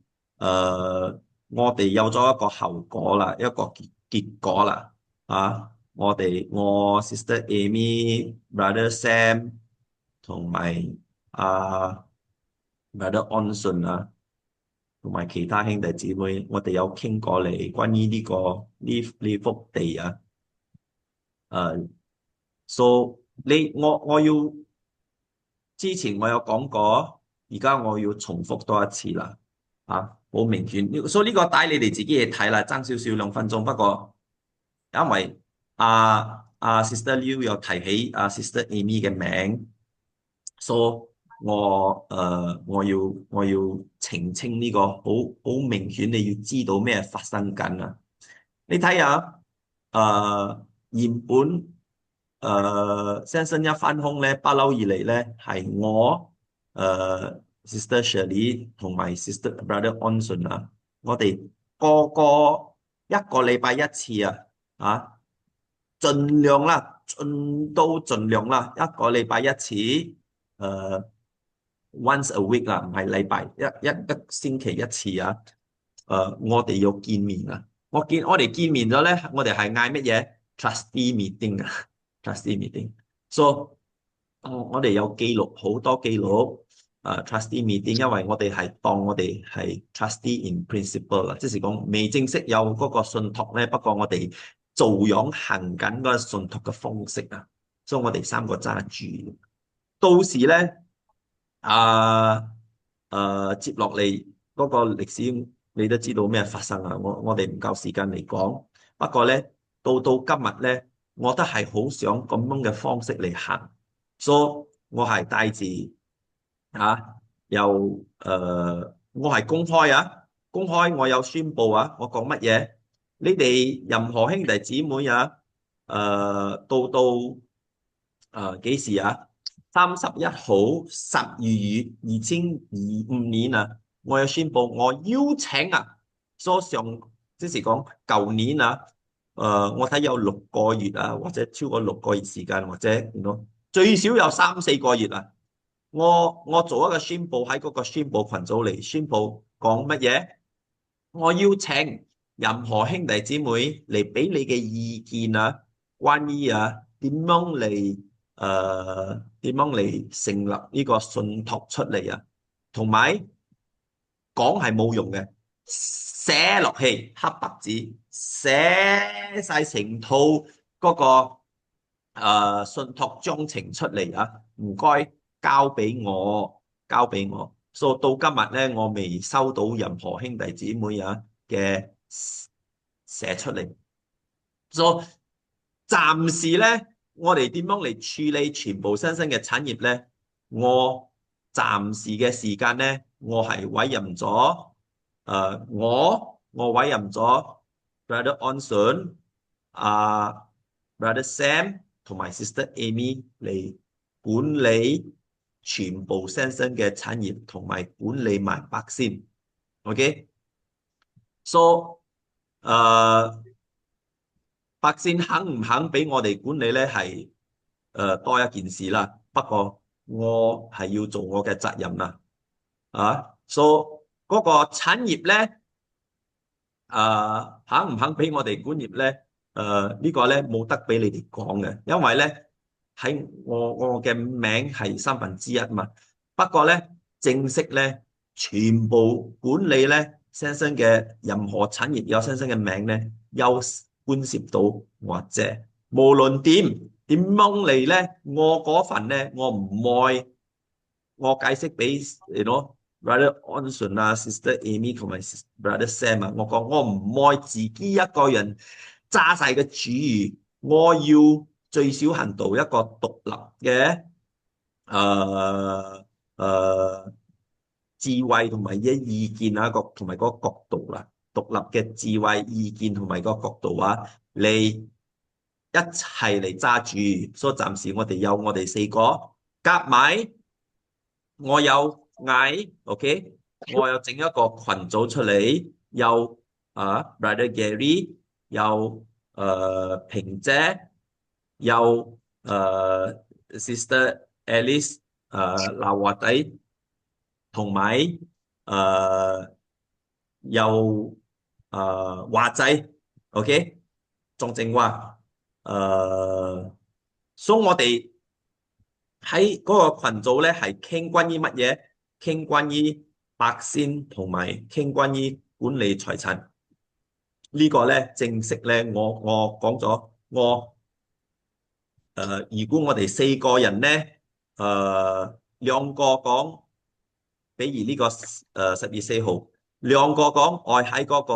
我哋有咗一個後果啦，一個結果啦，啊，我 Sister Amy、Brother Sam 同埋Brother Onson 啊，同埋其他兄弟姊妹，我哋有傾過嚟關於呢幅地啊。So 我要之前我有講過，而家我要重複多一次啦，好明顯，所以呢個帶你哋自己去睇啦，爭少少2分鐘。不過因為Sister Liu 有提起Sister Amy 嘅名，所以我要澄清呢個好明顯，你要知道咩發生緊啊！你睇下，原本先生一返工咧，不嬲以嚟咧係我Sister Shirley 同埋 Sister Brother Onson 啊，我哋個個一個禮拜一次盡量啦，盡量啦，一個禮拜一次，once a week 啦，唔係禮拜一星期一次啊，我哋要見面啊。我哋見面咗咧，我哋係嗌乜嘢 trustee meeting 啊，trustee meeting。So 我哋有記錄好多記錄trustee meeting，因為我哋係當我哋係 trustee in principle 啦，即係講未正式有嗰個信託咧，不過我哋做樣行緊嗰個信託嘅方式啊，所以我哋3個揸住。到時咧接落嚟嗰個歷史。你都知道咩發生啊？我哋唔夠時間嚟講，不過咧到今日咧，我都係好想咁樣嘅方式嚟行，所以我係帶住我係公開我有宣佈我講乜嘢？你哋任何兄弟姊妹到幾時31號12月2025年啊！我有宣佈，我邀請所即是講舊年我睇有6個月或者超過6個月時間，或者最少有3-4個月啊。我做一個宣佈喺嗰個宣佈群組嚟宣佈講乜嘢？我邀請任何兄弟姊妹嚟俾你嘅意見關於點樣嚟成立呢個信託出嚟同埋講係冇用嘅，寫落去黑白紙，寫晒成套嗰個信託章程出嚟唔該交俾我。所以到今日咧，我未收到任何兄弟姊妹嘅寫出嚟。所以暫時咧，我哋點樣嚟處理全部新興嘅產業咧？我暫時嘅時間咧，我係委任咗我委任咗 Brother Onson、Brother Sam 同埋 Sister Amy 嚟管理全部新興嘅產業，同埋管理埋百先。OK，so 百先肯唔肯俾我哋管理咧，係多一件事啦。不過我係要做我嘅責任啦。so 嗰個產業咧，肯唔肯俾我哋管業咧？呢個咧冇得俾你哋講嘅，因為咧喺我嘅名係1/3嘛。不過咧正式咧，全部管理咧新生嘅任何產業有新生嘅名咧，有官涉到或者無論點樣嚟咧，我嗰份咧我唔愛，我解釋俾Brother Onson Sister Amy 同埋 Brother Sam 我講我唔愛自己一個人揸晒嘅主意，我要最少限度一個獨立嘅智慧同埋意見同埋嗰個角度啦，獨立嘅智慧意見同埋個角度嚟一齊嚟揸住，所以暫時我哋有我哋4個夾埋，我有嗌 ，OK， 我有整一個群組出嚟，有Brother Gary， 有平姐，有Sister Alice， 鬧華仔，同埋有華仔 ，OK， 仲正話所以我哋喺嗰個群組咧係傾關於乜嘢？傾關於百仙同埋傾關於管理財產。呢個咧正式咧，我講咗，如果我哋4個人咧，2個講，比如呢個10月4號，2個講愛喺嗰個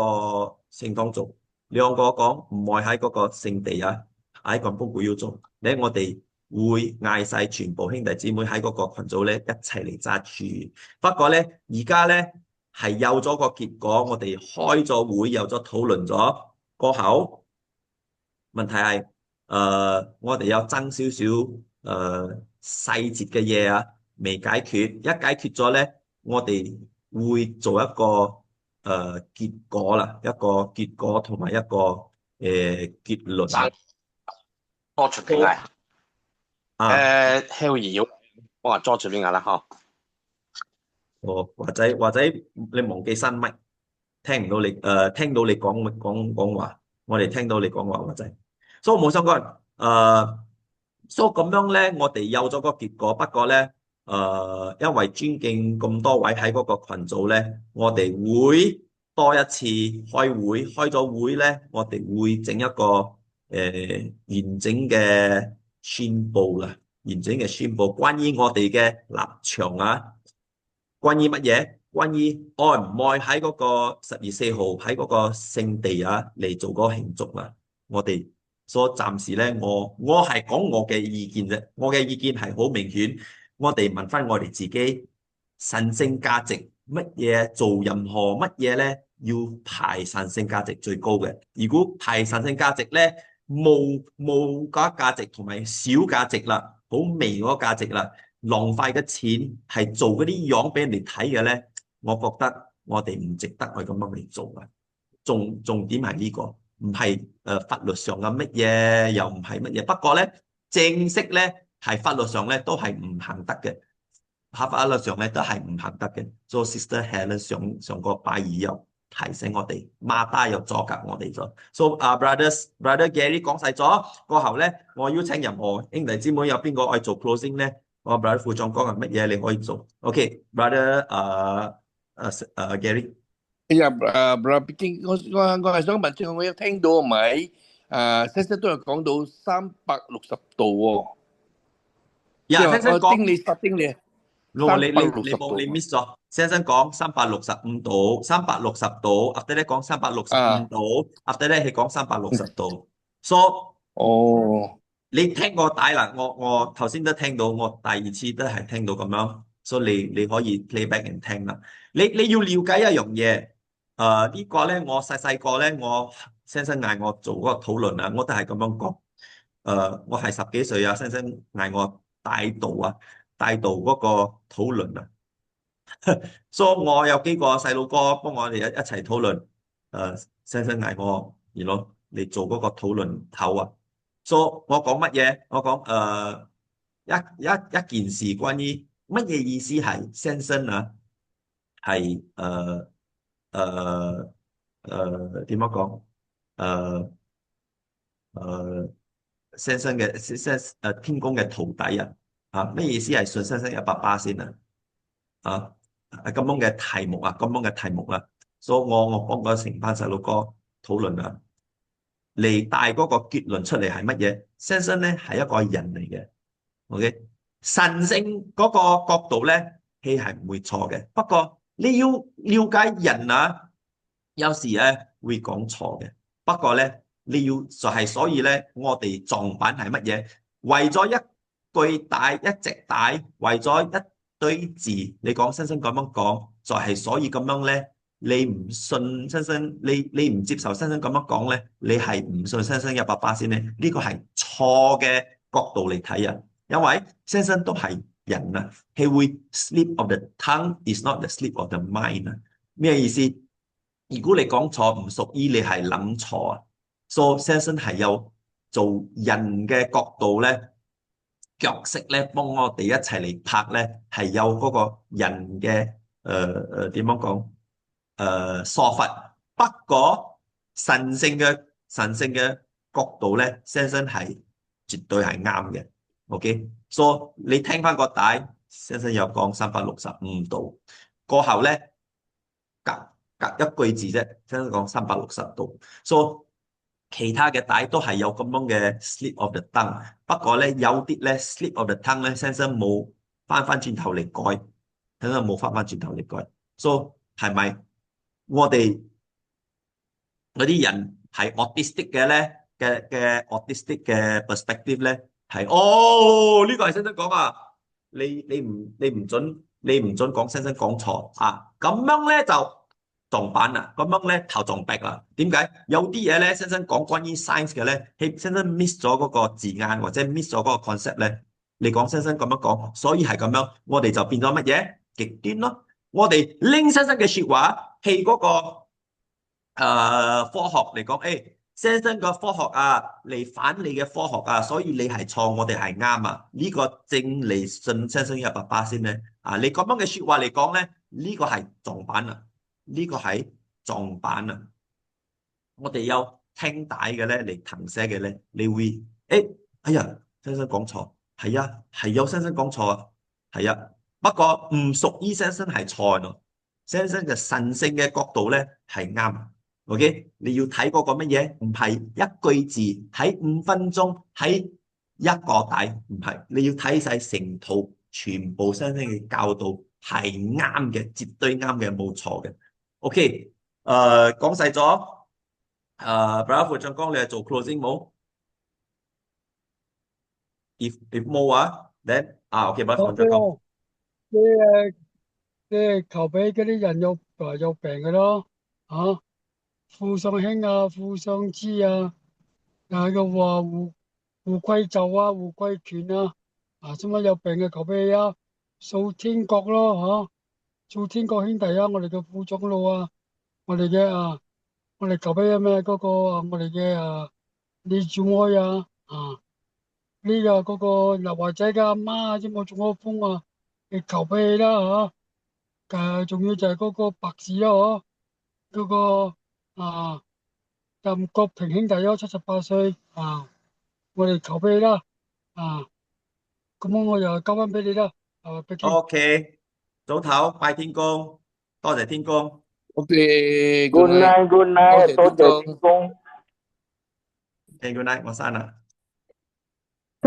聖堂做，2個講唔愛喺嗰個聖地啊，喺個公會要做，咧我哋會嗌晒全部兄弟姊妹喺嗰個群組咧一齊嚟揸住。不過咧而家咧係有咗個結果，我哋開咗會，有咗討論咗過後，問題係我哋有爭少少細節嘅嘢啊，未解決。一解決咗咧，我哋會做一個結果啦，一個結果同埋一個結論。多出邊嗌Harry 要我話多出邊嗌啦嗬。華仔，你忘記閂麥，聽唔到你聽到你講話，我哋聽到你講話，華仔。所以冇相干所以咁樣咧，我哋有咗個結果。不過咧，因為尊敬咁多位喺嗰個群組咧，我哋會多一次開會，開咗會咧，我哋會整一個完整嘅宣佈啦，完整嘅宣佈關於我哋嘅立場啊，關於乜嘢？關於愛唔愛喺嗰個10月4號喺嗰個聖地啊嚟做嗰個慶祝啊，我哋。所以暫時咧，我係講我嘅意見啫，我嘅意見係好明顯。我哋問翻我哋自己神聖價值乜嘢，做任何乜嘢咧，要排神聖價值最高嘅。如果排神聖價值咧，冇嗰個價值同埋小價值啦，好微嗰個價值啦，浪費嘅錢係做嗰啲樣俾人哋睇嘅咧，我覺得我哋唔值得去咁樣嚟做啊。重點係呢個。唔係法律上嘅乜嘢，又唔係乜嘢。不過咧，正式咧係法律上咧都係唔行得嘅，法律上咧都係唔行得嘅。所以 Sister Helen 上個拜二又提醒我哋，馬達又阻隔我哋咗。So Brother Gary 講晒咗過後咧，我邀請任何兄弟姊妹有邊個愛做 closing 咧，我 Brother 副長講係乜嘢，你可以做。OK，Brother Gary。Brother Biking，我係想問先，我有聽到係咪？先生都有講到360度喎。先生講叮你你 miss 咗。先生講365度，360度，after 咧講365度，after 咧係講360度。So 你聽過帶啦？我頭先都聽到，我第2次都係聽到咁樣。所以你可以 play back and 聽啦。你要了解一樣嘢。呢個咧，我細個咧，我先生嗌我做嗰個討論啊，我都係咁樣講。我係10幾歲啊，先生嗌我帶導嗰個討論啊。所以我有幾個細路哥幫我哋一齊討論。先生嗌我，你做嗰個討論頭啊。所以我講乜嘢？我講一件事，關於乜嘢意思係先生啊，係點樣講？先生嘅天公嘅徒弟啊，咩意思係信先生100%啊？咁樣嘅題目啊，所以我幫嗰成班細路哥討論啊，嚟帶嗰個結論出嚟係乜嘢？先生咧係一個人嚟嘅 ，OK， 神聖嗰個角度咧，係唔會錯嘅，不過。你要了解人啊，有時咧會講錯嘅。不過咧，你要就係所以咧，我哋撞板係乜嘢？為咗一句帶一直帶，為咗一堆字，你講先生咁樣講，就係所以咁樣咧，你唔信新生，你唔接受新生咁樣講咧，你係唔信新生100%先咧？呢個係錯嘅角度嚟睇啊！因為新生都係人啊，佢會 slip of the tongue is not the slip of the mind 啊。咩意思？如果你講錯唔屬於你係諗錯啊，所以新生係有做人嘅角度咧。角色咧，幫我哋一齊嚟拍咧，係有嗰個人嘅點樣講疏忽。不過神聖嘅角度咧，先生係絕對係啱嘅。OK，所以你聽翻個帶，先生有講365度，過後咧隔一句字啫，先生講360度，所以其他嘅帶都係有咁樣嘅 slip of the tongue，不過咧有啲咧 slip of the tongue 咧，先生冇翻轉頭嚟改，先生冇翻轉頭嚟改，所以係咪我哋嗰啲人係 autistic 嘅咧嘅 autistic 嘅 perspective 咧係呢個係先生講啊，你唔准講先生講錯啊，咁樣咧就。撞板啦，咁樣咧頭撞壁啦。點解？有啲嘢咧，先生講關於 science 嘅咧，先生 miss 咗嗰個字眼或者 miss 咗嗰個 concept 咧。你講先生咁樣講，所以係咁樣，我哋就變咗乜嘢極端咯。我哋拎先生嘅説話係嗰個科學嚟講，先生個科學啊嚟反你嘅科學啊，所以你係錯，我哋係啱啊。呢個正嚟信先生100%先咧。啊，你咁樣嘅説話嚟講咧，呢個係撞板啊！呢個係撞板啊！我哋有聽帶嘅咧嚟謄寫嘅咧，你會哎呀，先生講錯，係啊，係有先生講錯啊，係啊，不過唔屬於先生係錯咯，先生嘅神聖嘅角度咧係啱。OK，你要睇嗰個乜嘢？唔係一句字喺5分鐘喺一個帶，唔係，你要睇晒成套全部先生嘅教導係啱嘅，絕對啱嘅，冇錯嘅。OK，講晒咗，Brother 副長講你係做 closing 冇？If 冇啊，then OK，Brother 副長講。你求俾嗰啲人有病嘅咯，傅尚興啊，傅尚之啊，又話胡貴就啊，胡貴權啊，使乜有病嘅求俾你啊，掃天國咯，掃天國兄弟啊，我哋嘅副長老啊，我哋嘅我哋求俾咩嗰個我哋嘅李兆愛啊，呢個嗰個劉華仔嘅阿媽啫，我中咗風啊，你求俾你啦仲要就係嗰個白事咯，嗰個任國平兄弟咯，78歲我哋求俾你啦，咁我又交翻俾你啦，北京。OK，早唞，拜天公，多謝天公。OK，good Good night， night，good 多 night，謝多謝天公。天公。Good night，我散啦。